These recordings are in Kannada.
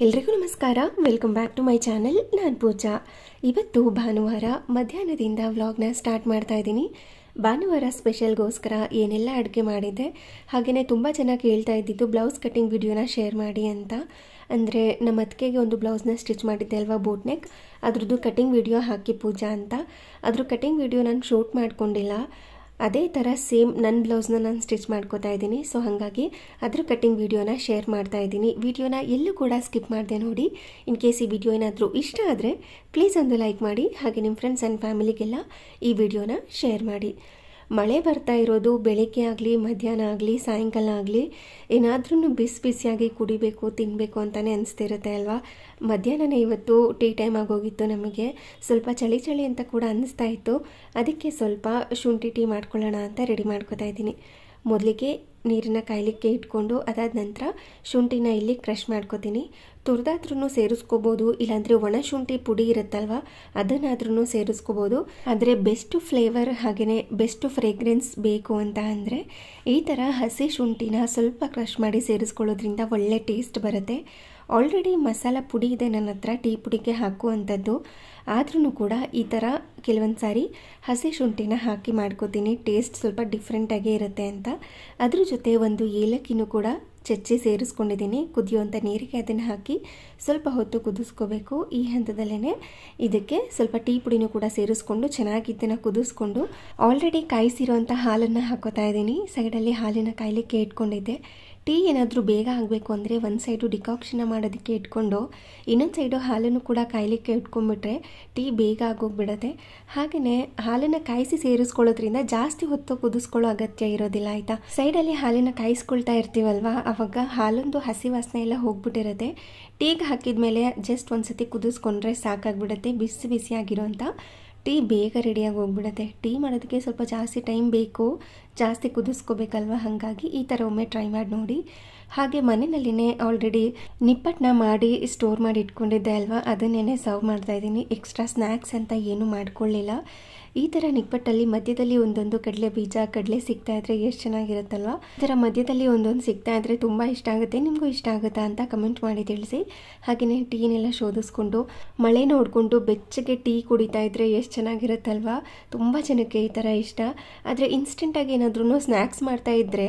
ಎಲ್ರಿಗೂ ನಮಸ್ಕಾರ. Welcome back to my channel. ನಾನು ಪೂಜಾ. ಇವತ್ತು ಭಾನುವಾರ ಮಧ್ಯಾಹ್ನದಿಂದ ವ್ಲಾಗ್ನ ಸ್ಟಾರ್ಟ್ ಮಾಡ್ತಾ ಇದ್ದೀನಿ. ಭಾನುವಾರ ಸ್ಪೆಷಲ್ಗೋಸ್ಕರ ಏನೆಲ್ಲ ಅಡುಗೆ ಮಾಡಿದ್ದೆ, ಹಾಗೆಯೇ ತುಂಬ ಜನ ಕೇಳ್ತಾ ಇದ್ದಿದ್ದು ಬ್ಲೌಸ್ ಕಟ್ಟಿಂಗ್ ವಿಡಿಯೋನ ಶೇರ್ ಮಾಡಿ ಅಂತ. ಅಂದರೆ ನಮ್ಮ ಅತ್ತಿಗೆಗೆ ಒಂದು ಬ್ಲೌಸ್ನ ಸ್ಟಿಚ್ ಮಾಡಿದ್ದೆ ಅಲ್ವಾ, ಬೋಟ್ ನೆಕ್, ಅದ್ರದ್ದು ಕಟ್ಟಿಂಗ್ ವಿಡಿಯೋ ಹಾಕಿ ಪೂಜಾ ಅಂತ. ಅದ್ರ ಕಟ್ಟಿಂಗ್ ವಿಡಿಯೋ ನಾನು ಶೂಟ್ ಮಾಡ್ಕೊಂಡಿಲ್ಲ. ಅದೇ ಥರ ಸೇಮ್ ನನ್ನ ಬ್ಲೌಸ್ನ ನಾನು ಸ್ಟಿಚ್ ಮಾಡ್ಕೋತಾ ಇದ್ದೀನಿ. ಸೊ ಹಾಗಾಗಿ ಅದ್ರ ಕಟ್ಟಿಂಗ್ ವಿಡಿಯೋನ ಶೇರ್ ಮಾಡ್ತಾ ಇದ್ದೀನಿ. ವಿಡಿಯೋನ ಎಲ್ಲೂ ಕೂಡ ಸ್ಕಿಪ್ ಮಾಡಿದೆ ನೋಡಿ. ಇನ್ ಕೇಸ್ ಈ ವಿಡಿಯೋ ಏನಾದರೂ ಇಷ್ಟ ಆದರೆ ಪ್ಲೀಸ್ ಒಂದು ಲೈಕ್ ಮಾಡಿ, ಹಾಗೆ ನಿಮ್ಮ ಫ್ರೆಂಡ್ಸ್ ಆ್ಯಂಡ್ ಫ್ಯಾಮಿಲಿಗೆಲ್ಲ ಈ ವಿಡಿಯೋನ ಶೇರ್ ಮಾಡಿ. ಮಳೆ ಬರ್ತಾ ಇರೋದು, ಬೆಳಗ್ಗೆ ಆಗಲಿ ಮಧ್ಯಾಹ್ನ ಆಗಲಿ ಸಾಯಂಕಾಲ ಆಗಲಿ ಏನಾದ್ರೂ ಬಿಸಿ ಬಿಸಿಯಾಗಿ ಕುಡಿಬೇಕು ತಿನ್ನಬೇಕು ಅಂತಲೇ ಅನಿಸ್ತಿರುತ್ತೆ ಅಲ್ವಾ. ಮಧ್ಯಾಹ್ನನೇ ಇವತ್ತು ಟೀ ಟೈಮ್ ಆಗೋಗಿತ್ತು. ನಮಗೆ ಸ್ವಲ್ಪ ಚಳಿ ಚಳಿ ಅಂತ ಕೂಡ ಅನ್ನಿಸ್ತಾ ಇತ್ತು. ಅದಕ್ಕೆ ಸ್ವಲ್ಪ ಶುಂಠಿ ಟೀ ಮಾಡ್ಕೊಳ್ಳೋಣ ಅಂತ ರೆಡಿ ಮಾಡ್ಕೋತಾ ಇದ್ದೀನಿ. ಮೊದಲಿಗೆ ನೀರನ್ನು ಕಾಯಲಿಕ್ಕೆ ಇಟ್ಕೊಂಡು ಅದಾದ ನಂತರ ಶುಂಠಿನ ಇಲ್ಲಿ ಕ್ರಷ್ ಮಾಡ್ಕೋತೀನಿ. ತುರಿದಾದ್ರೂ ಸೇರಿಸ್ಕೋಬೋದು, ಇಲ್ಲಾಂದರೆ ಒಣ ಶುಂಠಿ ಪುಡಿ ಇರುತ್ತಲ್ವ ಅದನ್ನಾದ್ರೂ ಸೇರಿಸ್ಕೋಬೋದು. ಆದರೆ ಬೆಸ್ಟ್ ಫ್ಲೇವರ್ ಹಾಗೆಯೇ ಬೆಸ್ಟ್ ಫ್ರೇಗ್ರೆನ್ಸ್ ಬೇಕು ಅಂತ ಅಂದರೆ ಈ ಥರ ಹಸಿ ಶುಂಠಿನ ಸ್ವಲ್ಪ ಕ್ರಷ್ ಮಾಡಿ ಸೇರಿಸ್ಕೊಳ್ಳೋದ್ರಿಂದ ಒಳ್ಳೆ ಟೇಸ್ಟ್ ಬರುತ್ತೆ. ಆಲ್ರೆಡಿ ಮಸಾಲ ಪುಡಿ ಇದೆ ನನ್ನ ಹತ್ರ, ಟೀ ಪುಡಿಗೆ ಹಾಕುವಂಥದ್ದು. ಆದ್ರೂ ಕೂಡ ಈ ಥರ ಕೆಲವೊಂದು ಸಾರಿ ಹಸಿ ಶುಂಠಿನ ಹಾಕಿ ಮಾಡ್ಕೋತೀನಿ, ಟೇಸ್ಟ್ ಸ್ವಲ್ಪ ಡಿಫ್ರೆಂಟಾಗೇ ಇರುತ್ತೆ ಅಂತ. ಅದ್ರ ಜೊತೆ ಒಂದು ಏಲಕ್ಕಿನೂ ಕೂಡ ಚಚ್ಚಿ ಸೇರಿಸ್ಕೊಂಡಿದ್ದೀನಿ. ಕುದಿಯುವಂಥ ನೀರಿಗೆ ಅದನ್ನು ಹಾಕಿ ಸ್ವಲ್ಪ ಹೊತ್ತು ಕುದಿಸ್ಕೋಬೇಕು. ಈ ಹಂತದಲ್ಲೇ ಇದಕ್ಕೆ ಸ್ವಲ್ಪ ಟೀ ಪುಡಿನೂ ಕೂಡ ಸೇರಿಸ್ಕೊಂಡು ಚೆನ್ನಾಗಿ ಇದನ್ನು ಕುದಿಸ್ಕೊಂಡು ಆಲ್ರೆಡಿ ಕಾಯಿಸಿರೋಂಥ ಹಾಲನ್ನು ಹಾಕೋತಾ ಇದ್ದೀನಿ. ಸೈಡಲ್ಲಿ ಹಾಲಿನ ಕಾಯಲಿಕ್ಕೆ ಇಟ್ಕೊಂಡಿದ್ದೆ. ಟೀ ಏನಾದರೂ ಬೇಗ ಆಗಬೇಕು ಅಂದರೆ ಒಂದು ಸೈಡು ಡಿಕಾಕ್ಷನ್ನ ಮಾಡೋದಕ್ಕೆ ಇಟ್ಕೊಂಡು ಇನ್ನೊಂದು ಸೈಡು ಹಾಲನ್ನು ಕೂಡ ಕಾಯಲಿಕ್ಕೆ ಇಟ್ಕೊಂಡ್ಬಿಟ್ರೆ ಟೀ ಬೇಗ ಆಗೋಗ್ಬಿಡುತ್ತೆ. ಹಾಗೆಯೇ ಹಾಲನ್ನು ಕಾಯಿಸಿ ಸೇರಿಸ್ಕೊಳ್ಳೋದ್ರಿಂದ ಜಾಸ್ತಿ ಹೊತ್ತು ಕುದಿಸ್ಕೊಳ್ಳೋ ಅಗತ್ಯ ಇರೋದಿಲ್ಲ, ಆಯಿತಾ. ಸೈಡಲ್ಲಿ ಹಾಲಿನ ಕಾಯಿಸ್ಕೊಳ್ತಾ ಇರ್ತೀವಲ್ವ, ಆವಾಗ ಹಾಲೊಂದು ಹಸಿ ವಾಸನೆ ಎಲ್ಲ ಹೋಗ್ಬಿಟ್ಟಿರುತ್ತೆ. ಟೀಗೆ ಹಾಕಿದ ಮೇಲೆ ಜಸ್ಟ್ ಒಂದು ಸತಿ ಕುದಿಸ್ಕೊಂಡ್ರೆ ಸಾಕಾಗ್ಬಿಡುತ್ತೆ. ಬಿಸಿ ಬಿಸಿಯಾಗಿರೋಂಥ ಟೀ ಬೇಗ ರೆಡಿಯಾಗಿ ಹೋಗ್ಬಿಡುತ್ತೆ. ಟೀ ಮಾಡೋದಕ್ಕೆ ಸ್ವಲ್ಪ ಜಾಸ್ತಿ ಟೈಮ್ ಬೇಕು, ಜಾಸ್ತಿ ಕುದಿಸ್ಕೋಬೇಕಲ್ವ. ಹಾಗಾಗಿ ಈ ಥರ ಒಮ್ಮೆ ಟ್ರೈ ಮಾಡಿ ನೋಡಿ. ಹಾಗೆ ಮನೆಯಲ್ಲಿನೇ ಆಲ್ರೆಡಿ ನಿಪ್ಪಟ್ಟನ್ನ ಮಾಡಿ ಸ್ಟೋರ್ ಮಾಡಿ ಇಟ್ಕೊಂಡಿದ್ದೆ ಅಲ್ವಾ, ಅದನ್ನೇ ಸರ್ವ್ ಮಾಡ್ತಾಯಿದ್ದೀನಿ. ಎಕ್ಸ್ಟ್ರಾ ಸ್ನ್ಯಾಕ್ಸ್ ಅಂತ ಏನೂ ಮಾಡ್ಕೊಳ್ಳಿಲ್ಲ. ಈ ಥರ ನಿಪ್ಪಟ್ಟಲ್ಲಿ ಮಧ್ಯದಲ್ಲಿ ಒಂದೊಂದು ಕಡಲೆ ಬೀಜ, ಕಡಲೆ ಸಿಗ್ತಾ ಇದ್ರೆ ಎಷ್ಟು ಚೆನ್ನಾಗಿರುತ್ತಲ್ವ. ಈ ಥರ ಮಧ್ಯದಲ್ಲಿ ಒಂದೊಂದು ಸಿಗ್ತಾ ಇದ್ರೆ ತುಂಬ ಇಷ್ಟ ಆಗುತ್ತೆ. ನಿಮಗೂ ಇಷ್ಟ ಆಗುತ್ತಾ ಅಂತ ಕಮೆಂಟ್ ಮಾಡಿ ತಿಳಿಸಿ. ಹಾಗೆಯೇ ಟೀನೆಲ್ಲ ಶೋಧಿಸ್ಕೊಂಡು ಮಳೆ ನೋಡಿಕೊಂಡು ಬೆಚ್ಚಗೆ ಟೀ ಕುಡಿತಾ ಇದ್ರೆ ಎಷ್ಟು ಚೆನ್ನಾಗಿರುತ್ತಲ್ವ. ತುಂಬ ಜನಕ್ಕೆ ಈ ಥರ ಇಷ್ಟ. ಆದರೆ ಇನ್ಸ್ಟೆಂಟಾಗಿ ಏನಾದ್ರೂ ಸ್ನ್ಯಾಕ್ಸ್ ಮಾಡ್ತಾ ಇದ್ದರೆ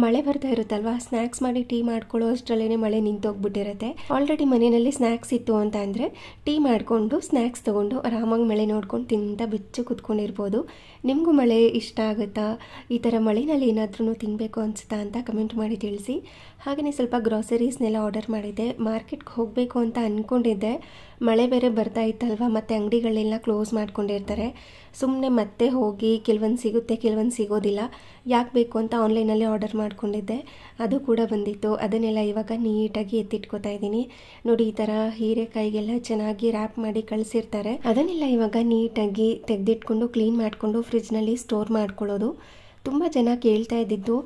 ಮಳೆ ಬರ್ತಾ ಇರುತ್ತಲ್ವ, ಸ್ನ್ಯಾಕ್ಸ್ ಮಾಡಿ ಟೀ ಮಾಡ್ಕೊಳ್ಳೋ ಅಷ್ಟರಲ್ಲೇ ಮಳೆ ನಿಂತೋಗ್ಬಿಟ್ಟಿರುತ್ತೆ. ಆಲ್ರೆಡಿ ಮನೆಯಲ್ಲಿ ಸ್ನ್ಯಾಕ್ಸ್ ಇತ್ತು ಅಂತ ಅಂದರೆ ಟೀ ಮಾಡಿಕೊಂಡು ಸ್ನ್ಯಾಕ್ಸ್ ತೊಗೊಂಡು ಆರಾಮಾಗಿ ಮಳೆ ನೋಡ್ಕೊಂಡು ತಿಂತ ಬೆಚ್ಚು ಕುತ್ಕೊಂಡಿರ್ಬೋದು. ನಿಮಗೂ ಮಳೆ ಇಷ್ಟ ಆಗುತ್ತಾ? ಈ ಥರ ಮಳೆಯಲ್ಲಿ ಏನಾದ್ರೂ ತಿನ್ನಬೇಕು ಅನಿಸುತ್ತಾ ಅಂತ ಕಮೆಂಟ್ ಮಾಡಿ ತಿಳಿಸಿ. ಹಾಗೆಯೇ ಸ್ವಲ್ಪ ಗ್ರಾಸರೀಸ್ನೆಲ್ಲ ಆರ್ಡರ್ ಮಾಡಿದ್ದೆ. ಮಾರ್ಕೆಟ್ಗೆ ಹೋಗಬೇಕು ಅಂತ ಅಂದ್ಕೊಂಡಿದ್ದೆ. ಮಳೆ ಬೇರೆ ಬರ್ತಾ ಇತ್ತಲ್ವ, ಮತ್ತು ಅಂಗಡಿಗಳೆಲ್ಲ ಕ್ಲೋಸ್ ಮಾಡ್ಕೊಂಡಿರ್ತಾರೆ. ಸುಮ್ಮನೆ ಮತ್ತೆ ಹೋಗಿ ಕೆಲವೊಂದು ಸಿಗುತ್ತೆ ಕೆಲವೊಂದು ಸಿಗೋದಿಲ್ಲ. ಯಾಕೆ ಬೇಕು ಅಂತ ಆನ್ಲೈನಲ್ಲಿ ಆರ್ಡರ್ ಮಾಡ್ಕೊಂಡಿದ್ದೆ, ಅದು ಕೂಡ ಬಂದಿತ್ತು. ಅದನ್ನೆಲ್ಲ ಇವಾಗ ನೀಟಾಗಿ ಎತ್ತಿಟ್ಕೋತಾ ಇದ್ದೀನಿ ನೋಡಿ. ಈ ಥರ ಹೀರೆಕಾಯಿಗೆಲ್ಲ ಚೆನ್ನಾಗಿ ರ್ಯಾಪ್ ಮಾಡಿ ಕಳಿಸಿರ್ತಾರೆ. ಅದನ್ನೆಲ್ಲ ಇವಾಗ ನೀಟಾಗಿ ತೆಗೆದಿಟ್ಕೊಂಡು ಕ್ಲೀನ್ ಮಾಡಿಕೊಂಡು ಫ್ರಿಜ್ನಲ್ಲಿ ಸ್ಟೋರ್ ಮಾಡ್ಕೊಳ್ಳೋದು. ತುಂಬ ಜನ ಕೇಳ್ತಾ ಇದ್ದಿದ್ದು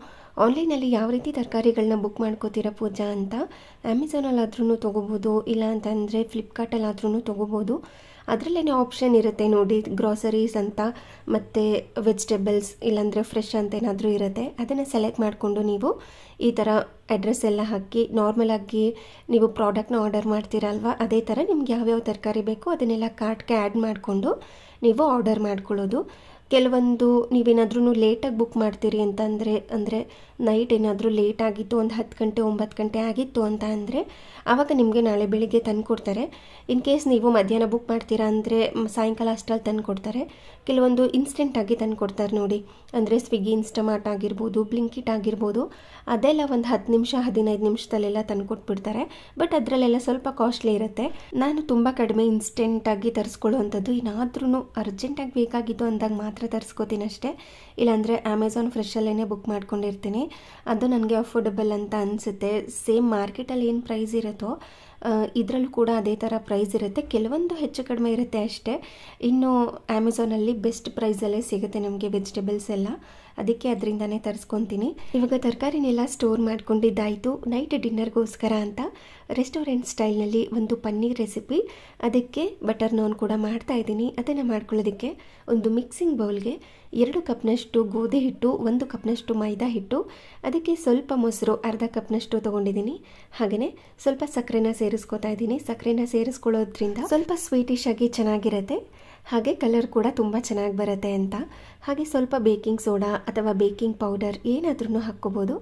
ಆನ್ಲೈನಲ್ಲಿ ಯಾವ ರೀತಿ ತರಕಾರಿಗಳನ್ನ ಬುಕ್ ಮಾಡ್ಕೋತೀರಾ ಪೂಜಾ ಅಂತ. ಅಮೆಝಾನಲ್ಲಾದ್ರೂ ತೊಗೋಬೋದು, ಇಲ್ಲ ಅಂತಂದರೆ ಫ್ಲಿಪ್ಕಾರ್ಟಲ್ಲಾದ್ರೂ ತೊಗೋಬೋದು. ಅದರಲ್ಲೇ ಆಪ್ಷನ್ ಇರುತ್ತೆ ನೋಡಿ, ಗ್ರಾಸರೀಸ್ ಅಂತ ಮತ್ತು ವೆಜಿಟೇಬಲ್ಸ್ ಇಲ್ಲಾಂದರೆ ಫ್ರೆಶ್ ಅಂತ ಏನಾದರೂ ಇರುತ್ತೆ. ಅದನ್ನು ಸೆಲೆಕ್ಟ್ ಮಾಡಿಕೊಂಡು ನೀವು ಈ ಥರ ಅಡ್ರೆಸ್ ಎಲ್ಲ ಹಾಕಿ ನಾರ್ಮಲಾಗಿ ನೀವು ಪ್ರಾಡಕ್ಟ್ನ ಆರ್ಡರ್ ಮಾಡ್ತೀರಲ್ವ, ಅದೇ ಥರ ನಿಮ್ಗೆ ಯಾವ್ಯಾವ ತರಕಾರಿ ಬೇಕೋ ಅದನ್ನೆಲ್ಲ ಕಾರ್ಟ್ಗೆ ಆ್ಯಡ್ ಮಾಡಿಕೊಂಡು ನೀವು ಆರ್ಡರ್ ಮಾಡ್ಕೊಳ್ಳೋದು. ಕೆಲವೊಂದು ನೀವೇನಾದ್ರೂ ಲೇಟಾಗಿ ಬುಕ್ ಮಾಡ್ತೀರಿ ಅಂತಂದರೆ, ಅಂದರೆ ನೈಟ್ ಏನಾದರೂ ಲೇಟ್ ಆಗಿತ್ತು, ಒಂದು 10 ಗಂಟೆ 9 ಗಂಟೆ ಆಗಿತ್ತು ಅಂತ ಅಂದರೆ ಆವಾಗ ನಿಮಗೆ ನಾಳೆ ಬೆಳಿಗ್ಗೆ ತಂದು ಕೊಡ್ತಾರೆ. ಇನ್ ಕೇಸ್ ನೀವು ಮಧ್ಯಾಹ್ನ ಬುಕ್ ಮಾಡ್ತೀರಾ ಅಂದರೆ ಸಾಯಂಕಾಲ ಅಷ್ಟರಲ್ಲಿ ತಂದು ಕೊಡ್ತಾರೆ. ಕೆಲವೊಂದು ಇನ್ಸ್ಟೆಂಟಾಗಿ ತಂದು ಕೊಡ್ತಾರೆ ನೋಡಿ, ಅಂದರೆ ಸ್ವಿಗ್ಗಿ, ಇನ್ಸ್ಟಮಾರ್ಟ್ ಆಗಿರ್ಬೋದು, ಬ್ಲಿಂಕಿಟ್ ಆಗಿರ್ಬೋದು. ಅದೆಲ್ಲ ಒಂದು 10 ನಿಮಿಷ 15 ನಿಮಿಷದಲ್ಲೆಲ್ಲ ತಂದು ಕೊಟ್ಬಿಡ್ತಾರೆ. ಬಟ್ ಅದರಲ್ಲೆಲ್ಲ ಸ್ವಲ್ಪ ಕಾಸ್ಟ್ಲಿ ಇರುತ್ತೆ. ನಾನು ತುಂಬ ಕಡಿಮೆ ಇನ್ಸ್ಟೆಂಟಾಗಿ ತರಿಸ್ಕೊಳ್ಳುವಂಥದ್ದು. ಏನಾದ್ರೂ ಅರ್ಜೆಂಟಾಗಿ ಬೇಕಾಗಿತ್ತು ಅಂದಾಗ ಮಾತ್ರ ತರಿಸ್ಕೋತೀನಿ ಅಷ್ಟೇ. ಇಲ್ಲಾಂದರೆ ಅಮೆಝಾನ್ ಫ್ರೆಶಲ್ಲೇ ಬುಕ್ ಮಾಡ್ಕೊಂಡಿರ್ತೀನಿ. ಅದು ನನಗೆ ಅಫೋರ್ಡಬಲ್ ಅಂತ ಅನಿಸುತ್ತೆ. ಸೇಮ್ ಮಾರ್ಕೆಟಲ್ಲಿ ಏನು ಪ್ರೈಸ್ ಇರುತ್ತೋ ಇದರಲ್ಲೂ ಕೂಡ ಅದೇ ಥರ ಪ್ರೈಸ್ ಇರುತ್ತೆ. ಕೆಲವೊಂದು ಹೆಚ್ಚು ಕಡಿಮೆ ಇರುತ್ತೆ ಅಷ್ಟೇ. ಇನ್ನು ಅಮೆಝಾನಲ್ಲಿ ಬೆಸ್ಟ್ ಪ್ರೈಸಲ್ಲೇ ಸಿಗುತ್ತೆ ನಮಗೆ ವೆಜಿಟೇಬಲ್ಸ್ ಎಲ್ಲ. ಅದಕ್ಕೆ ಅದರಿಂದನೇ ತರಿಸ್ಕೊತೀನಿ. ಇವಾಗ ತರಕಾರಿನೆಲ್ಲ ಸ್ಟೋರ್ ಮಾಡ್ಕೊಂಡಿದ್ದಾಯಿತು. ನೈಟ್ ಡಿನ್ನರ್ಗೋಸ್ಕರ ಅಂತ ರೆಸ್ಟೋರೆಂಟ್ ಸ್ಟೈಲ್ನಲ್ಲಿ ಒಂದು ಪನ್ನೀರ್ ರೆಸಿಪಿ, ಅದಕ್ಕೆ ಬಟರ್ ನಾನ್ ಕೂಡ ಮಾಡ್ತಾ ಇದ್ದೀನಿ. ಅದನ್ನು ಮಾಡ್ಕೊಳ್ಳೋದಕ್ಕೆ ಒಂದು ಮಿಕ್ಸಿಂಗ್ ಬೌಲ್ಗೆ 2 ಕಪ್ನಷ್ಟು ಗೋಧಿ ಹಿಟ್ಟು, 1 ಕಪ್ನಷ್ಟು ಮೈದಾ ಹಿಟ್ಟು, ಅದಕ್ಕೆ ಸ್ವಲ್ಪ ಮೊಸರು, ಅರ್ಧ ಕಪ್ನಷ್ಟು ತೊಗೊಂಡಿದ್ದೀನಿ. ಹಾಗೆಯೇ ಸ್ವಲ್ಪ ಸಕ್ಕರೆನ ಸೇರಿಸ್ಕೊತಾ ಇದ್ದೀನಿ. ಸಕ್ಕರೆನ ಸೇರಿಸ್ಕೊಳ್ಳೋದ್ರಿಂದ ಸ್ವಲ್ಪ ಸ್ವೀಟಿಶ್ ಆಗಿ ಚೆನ್ನಾಗಿರುತ್ತೆ, ಹಾಗೆ ಕಲರ್ ಕೂಡ ತುಂಬ ಚೆನ್ನಾಗಿ ಬರುತ್ತೆ ಅಂತ. ಹಾಗೆ ಸ್ವಲ್ಪ ಬೇಕಿಂಗ್ ಸೋಡಾ ಅಥವಾ ಬೇಕಿಂಗ್ ಪೌಡರ್ ಏನಾದ್ರೂ ಹಾಕ್ಕೋಬೋದು.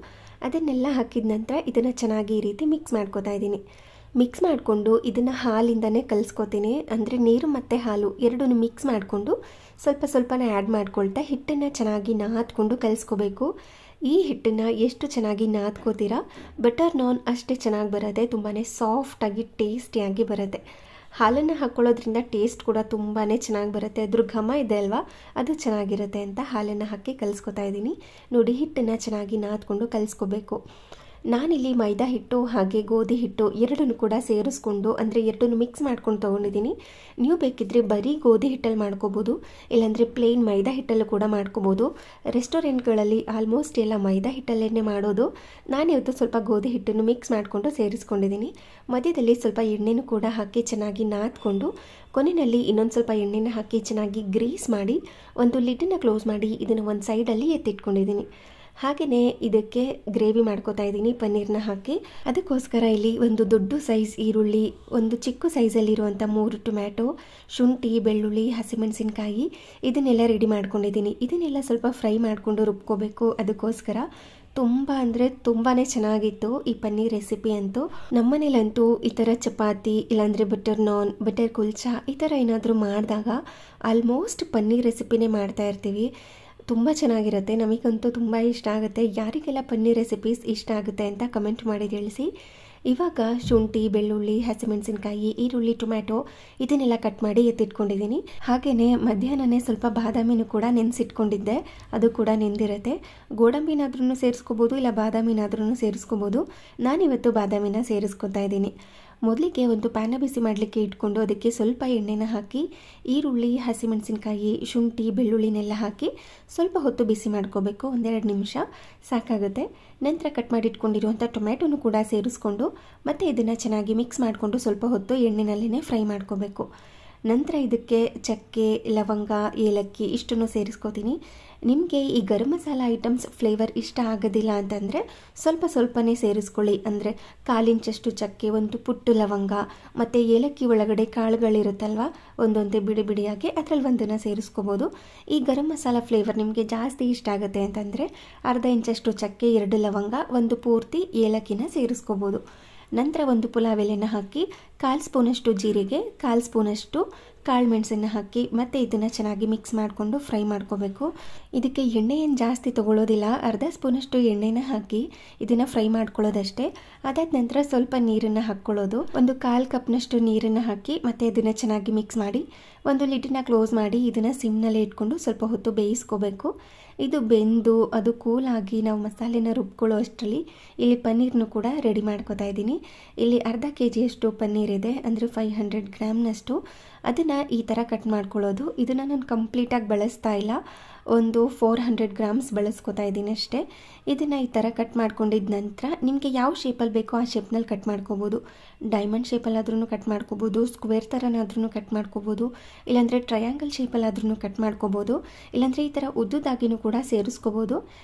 ಅದನ್ನೆಲ್ಲ ಹಾಕಿದ ನಂತರ ಇದನ್ನು ಚೆನ್ನಾಗಿ ಈ ರೀತಿ ಮಿಕ್ಸ್ ಮಾಡ್ಕೊತಾ ಇದ್ದೀನಿ. ಮಿಕ್ಸ್ ಮಾಡಿಕೊಂಡು ಇದನ್ನು ಹಾಲಿಂದನೇ ಕಲಿಸ್ಕೊತೀನಿ. ಅಂದರೆ ನೀರು ಮತ್ತು ಹಾಲು ಎರಡನ್ನೂ ಮಿಕ್ಸ್ ಮಾಡಿಕೊಂಡು ಸ್ವಲ್ಪ ಸ್ವಲ್ಪನೇ ಆ್ಯಡ್ ಮಾಡ್ಕೊಳ್ತಾ ಹಿಟ್ಟನ್ನು ಚೆನ್ನಾಗಿ ನಾದ್ಕೊಂಡು ಕಲಿಸ್ಕೋಬೇಕು. ಈ ಹಿಟ್ಟನ್ನು ಎಷ್ಟು ಚೆನ್ನಾಗಿ ನಾದ್ಕೋತೀರಾ ಬಟರ್ ನಾನ್ ಅಷ್ಟೇ ಚೆನ್ನಾಗಿ ಬರುತ್ತೆ, ತುಂಬಾ ಸಾಫ್ಟಾಗಿ ಟೇಸ್ಟಿಯಾಗಿ ಬರುತ್ತೆ. ಹಾಲನ್ನು ಹಾಕ್ಕೊಳ್ಳೋದ್ರಿಂದ ಟೇಸ್ಟ್ ಕೂಡ ತುಂಬಾ ಚೆನ್ನಾಗಿ ಬರುತ್ತೆ. ಅದ್ರ ಘಮ ಇದೆ ಅಲ್ವಾ, ಅದು ಚೆನ್ನಾಗಿರುತ್ತೆ ಅಂತ ಹಾಲನ್ನು ಹಾಕಿ ಕಲಿಸ್ಕೊತಾ ಇದ್ದೀನಿ. ನೋಡಿ, ಹಿಟ್ಟನ್ನು ಚೆನ್ನಾಗಿ ನಾದ್ಕೊಂಡು ಕಲಿಸ್ಕೋಬೇಕು. ನಾನಿಲ್ಲಿ ಮೈದಾ ಹಿಟ್ಟು ಹಾಗೆ ಗೋಧಿ ಹಿಟ್ಟು ಎರಡನ್ನೂ ಕೂಡ ಸೇರಿಸ್ಕೊಂಡು, ಅಂದರೆ ಎರಡನ್ನೂ ಮಿಕ್ಸ್ ಮಾಡ್ಕೊಂಡು ತೊಗೊಂಡಿದ್ದೀನಿ. ನೀವು ಬೇಕಿದ್ದರೆ ಬರೀ ಗೋಧಿ ಹಿಟ್ಟಲ್ಲಿ ಮಾಡ್ಕೋಬೋದು, ಇಲ್ಲಾಂದರೆ ಪ್ಲೇನ್ ಮೈದಾ ಹಿಟ್ಟಲ್ಲೂ ಕೂಡ ಮಾಡ್ಕೋಬೋದು. ರೆಸ್ಟೋರೆಂಟ್ಗಳಲ್ಲಿ ಆಲ್ಮೋಸ್ಟ್ ಎಲ್ಲ ಮೈದಾ ಹಿಟ್ಟಲ್ಲೇ ಮಾಡೋದು. ನಾನಿವತ್ತು ಸ್ವಲ್ಪ ಗೋಧಿ ಹಿಟ್ಟನ್ನು ಮಿಕ್ಸ್ ಮಾಡಿಕೊಂಡು ಸೇರಿಸ್ಕೊಂಡಿದ್ದೀನಿ. ಮಧ್ಯದಲ್ಲಿ ಸ್ವಲ್ಪ ಎಣ್ಣೆನೂ ಕೂಡ ಹಾಕಿ ಚೆನ್ನಾಗಿ ನಾದ್ಕೊಂಡು ಕೊನೆಯಲ್ಲಿ ಇನ್ನೊಂದು ಸ್ವಲ್ಪ ಎಣ್ಣೆನ ಹಾಕಿ ಚೆನ್ನಾಗಿ ಗ್ರೀಸ್ ಮಾಡಿ ಒಂದು ಲಿಡ್ಡನ್ನು ಕ್ಲೋಸ್ ಮಾಡಿ ಇದನ್ನು ಒಂದು ಸೈಡಲ್ಲಿ ಎತ್ತಿಟ್ಕೊಂಡಿದ್ದೀನಿ. ಹಾಗೆಯೇ ಇದಕ್ಕೆ ಗ್ರೇವಿ ಮಾಡ್ಕೋತಾ ಇದ್ದೀನಿ ಪನ್ನೀರ್ನ ಹಾಕಿ. ಅದಕ್ಕೋಸ್ಕರ ಇಲ್ಲಿ ಒಂದು ದೊಡ್ಡ ಸೈಜ್ ಈರುಳ್ಳಿ, ಒಂದು ಚಿಕ್ಕ ಸೈಜಲ್ಲಿರುವಂಥ 3 ಟೊಮ್ಯಾಟೊ, ಶುಂಠಿ, ಬೆಳ್ಳುಳ್ಳಿ, ಹಸಿಮೆಣಸಿನ್ಕಾಯಿ ಇದನ್ನೆಲ್ಲ ರೆಡಿ ಮಾಡ್ಕೊಂಡಿದ್ದೀನಿ. ಇದನ್ನೆಲ್ಲ ಸ್ವಲ್ಪ ಫ್ರೈ ಮಾಡಿಕೊಂಡು ರುಬ್ಕೋಬೇಕು. ಅದಕ್ಕೋಸ್ಕರ ತುಂಬ ಅಂದರೆ ತುಂಬಾ ಚೆನ್ನಾಗಿತ್ತು ಈ ಪನ್ನೀರ್ ರೆಸಿಪಿ ಅಂತೂ. ನಮ್ಮನೇಲಂತೂ ಈ ಥರ ಚಪಾತಿ ಇಲ್ಲಾಂದರೆ ಬಟರ್ ನಾನ್, ಬಟರ್ ಕುಲ್ಚಾ ಈ ಥರ ಏನಾದರೂ ಮಾಡಿದಾಗ ಆಲ್ಮೋಸ್ಟ್ ಪನ್ನೀರ್ ರೆಸಿಪಿನೇ ಮಾಡ್ತಾ ಇರ್ತೀವಿ. ತುಂಬ ಚೆನ್ನಾಗಿರುತ್ತೆ, ನಮಗಂತೂ ತುಂಬ ಇಷ್ಟ ಆಗುತ್ತೆ. ಯಾರಿಗೆಲ್ಲ ಪನ್ನೀರ್ ರೆಸಿಪೀಸ್ ಇಷ್ಟ ಆಗುತ್ತೆ ಅಂತ ಕಮೆಂಟ್ ಮಾಡಿ ತಿಳಿಸಿ. ಇವಾಗ ಶುಂಠಿ, ಬೆಳ್ಳುಳ್ಳಿ, ಹಸಿಮೆಣಸಿನ್ಕಾಯಿ, ಈರುಳ್ಳಿ, ಟೊಮ್ಯಾಟೊ ಇದನ್ನೆಲ್ಲ ಕಟ್ ಮಾಡಿ ಎತ್ತಿಟ್ಕೊಂಡಿದ್ದೀನಿ. ಹಾಗೆಯೇ ಮಧ್ಯಾಹ್ನನೇ ಸ್ವಲ್ಪ ಬಾದಾಮಿನೂ ಕೂಡ ನೆನೆಸಿಟ್ಕೊಂಡಿದ್ದೆ, ಅದು ಕೂಡ ನೆಂದಿರುತ್ತೆ. ಗೋಡಂಬಿನಾದ್ರೂ ಸೇರಿಸ್ಕೋಬೋದು, ಇಲ್ಲ ಬಾದಾಮಿನಾದ್ರೂ ಸೇರಿಸ್ಕೋಬೋದು. ನಾನಿವತ್ತು ಬಾದಾಮಿನ ಸೇರಿಸ್ಕೊತಾ ಇದ್ದೀನಿ. ಮೊದಲಿಗೆ ಒಂದು ಪ್ಯಾನ ಬಿಸಿ ಮಾಡಲಿಕ್ಕೆ ಇಟ್ಕೊಂಡು ಅದಕ್ಕೆ ಸ್ವಲ್ಪ ಎಣ್ಣೆನ ಹಾಕಿ ಈರುಳ್ಳಿ, ಹಸಿಮೆಣಸಿನ್ಕಾಯಿ, ಶುಂಠಿ, ಬೆಳ್ಳುಳ್ಳಿನೆಲ್ಲ ಹಾಕಿ ಸ್ವಲ್ಪ ಹೊತ್ತು ಬಿಸಿ ಮಾಡ್ಕೋಬೇಕು. 1-2 ನಿಮಿಷ ಸಾಕಾಗುತ್ತೆ. ನಂತರ ಕಟ್ ಮಾಡಿ ಇಟ್ಕೊಂಡಿರುವಂಥ ಟೊಮ್ಯಾಟೊನು ಕೂಡ ಸೇರಿಸ್ಕೊಂಡು ಮತ್ತೆ ಇದನ್ನು ಚೆನ್ನಾಗಿ ಮಿಕ್ಸ್ ಮಾಡಿಕೊಂಡು ಸ್ವಲ್ಪ ಹೊತ್ತು ಎಣ್ಣೆನಲ್ಲೇ ಫ್ರೈ ಮಾಡ್ಕೋಬೇಕು. ನಂತರ ಇದಕ್ಕೆ ಚಕ್ಕೆ, ಲವಂಗ, ಏಲಕ್ಕಿ ಇಷ್ಟನ್ನು ಸೇರಿಸ್ಕೋತೀನಿ. ನಿಮಗೆ ಈ ಗರಂ ಮಸಾಲ ಐಟಮ್ಸ್ ಫ್ಲೇವರ್ ಇಷ್ಟ ಆಗೋದಿಲ್ಲ ಅಂತಂದರೆ ಸ್ವಲ್ಪನೇ ಸೇರಿಸ್ಕೊಳ್ಳಿ. ಅಂದರೆ 1/4 ಇಂಚಷ್ಟು ಚಕ್ಕೆ, ಒಂದು ಪುಟ್ಟು ಲವಂಗ ಮತ್ತು ಏಲಕ್ಕಿ ಒಳಗಡೆ ಕಾಳುಗಳಿರುತ್ತಲ್ವ, ಒಂದೊಂದೇ ಬಿಡಿ ಬಿಡಿಯಾಗಿ ಅದರಲ್ಲಿ ಒಂದನ್ನು ಸೇರಿಸ್ಕೋಬೋದು. ಈ ಗರಂ ಮಸಾಲ ಫ್ಲೇವರ್ ನಿಮಗೆ ಜಾಸ್ತಿ ಇಷ್ಟ ಆಗುತ್ತೆ ಅಂತಂದರೆ 1/2 ಇಂಚಷ್ಟು ಚಕ್ಕೆ, 2 ಲವಂಗ, ಒಂದು ಪೂರ್ತಿ ಏಲಕ್ಕಿನ ಸೇರಿಸ್ಕೋಬೋದು. ನಂತರ ಒಂದು ಪುಲಾವ್ ಎಲೆನ ಹಾಕಿ 1/4 ಸ್ಪೂನಷ್ಟು ಜೀರಿಗೆ, 1/4 ಸ್ಪೂನಷ್ಟು ಕಾಳು ಮೆಣಸನ್ನು ಹಾಕಿ ಮತ್ತೆ ಇದನ್ನು ಚೆನ್ನಾಗಿ ಮಿಕ್ಸ್ ಮಾಡಿಕೊಂಡು ಫ್ರೈ ಮಾಡ್ಕೋಬೇಕು. ಇದಕ್ಕೆ ಎಣ್ಣೆ ಏನು ಜಾಸ್ತಿ ತೊಗೊಳ್ಳೋದಿಲ್ಲ, 1/2 ಸ್ಪೂನಷ್ಟು ಎಣ್ಣೆನ ಹಾಕಿ ಇದನ್ನು ಫ್ರೈ ಮಾಡ್ಕೊಳ್ಳೋದಷ್ಟೇ. ಅದಾದ ನಂತರ ಸ್ವಲ್ಪ ನೀರನ್ನು ಹಾಕ್ಕೊಳ್ಳೋದು, ಒಂದು 1/4 ಕಪ್ನಷ್ಟು ನೀರನ್ನು ಹಾಕಿ ಮತ್ತೆ ಇದನ್ನು ಚೆನ್ನಾಗಿ ಮಿಕ್ಸ್ ಮಾಡಿ ಒಂದು ಲಿಡ್ಡನ್ನ ಕ್ಲೋಸ್ ಮಾಡಿ ಇದನ್ನು ಸಿಮ್ನಲ್ಲೇ ಇಟ್ಕೊಂಡು ಸ್ವಲ್ಪ ಹೊತ್ತು ಬೇಯಿಸ್ಕೋಬೇಕು. ಇದು ಬೆಂದು ಅದು ಕೂಲಾಗಿ ನಾವು ಮಸಾಲೆನ ರುಬ್ಕೊಳ್ಳೋ ಅಷ್ಟರಲ್ಲಿ ಇಲ್ಲಿ ಪನ್ನೀರ್ನು ಕೂಡ ರೆಡಿ ಮಾಡ್ಕೋತಾ ಇದ್ದೀನಿ. ಇಲ್ಲಿ 1/2 kgಯಷ್ಟು ಪನ್ನೀರ್ ಇದೆ, ಅಂದರೆ 500 ಗ್ರಾಮ್ನಷ್ಟು. ಅದನ್ನು ಈ ಥರ ಕಟ್ ಮಾಡ್ಕೊಳ್ಳೋದು. ಇದನ್ನು ನಾನು ಕಂಪ್ಲೀಟಾಗಿ ಬಳಸ್ತಾ ಇಲ್ಲ, ಒಂದು 400 ಗ್ರಾಮ್ಸ್ ಬಳಸ್ಕೊತಾ ಇದ್ದೀನಿ ಅಷ್ಟೇ. ಇದನ್ನು ಈ ಥರ ಕಟ್ ಮಾಡ್ಕೊಂಡಿದ್ದ ನಂತರ ನಿಮಗೆ ಯಾವ ಶೇಪಲ್ಲಿ ಬೇಕೋ ಆ ಶೇಪ್ನಲ್ಲಿ ಕಟ್ ಮಾಡ್ಕೋಬೋದು. ಡೈಮಂಡ್ ಶೇಪಲ್ಲಾದ್ರೂ ಕಟ್ ಮಾಡ್ಕೋಬೋದು, ಸ್ಕ್ವೇರ್ ಥರನಾದ್ರೂ ಕಟ್ ಮಾಡ್ಕೋಬೋದು, ಇಲ್ಲಾಂದರೆ ಟ್ರಯಾಂಗಲ್ ಶೇಪಲ್ಲಾದ್ರೂ ಕಟ್ ಮಾಡ್ಕೋಬೋದು, ಇಲ್ಲಾಂದರೆ ಈ ಥರ ಉದ್ದುದಾಗಿನೂ ಕೂಡ ಸೇರಿಸ್ಕೋಬೋದು.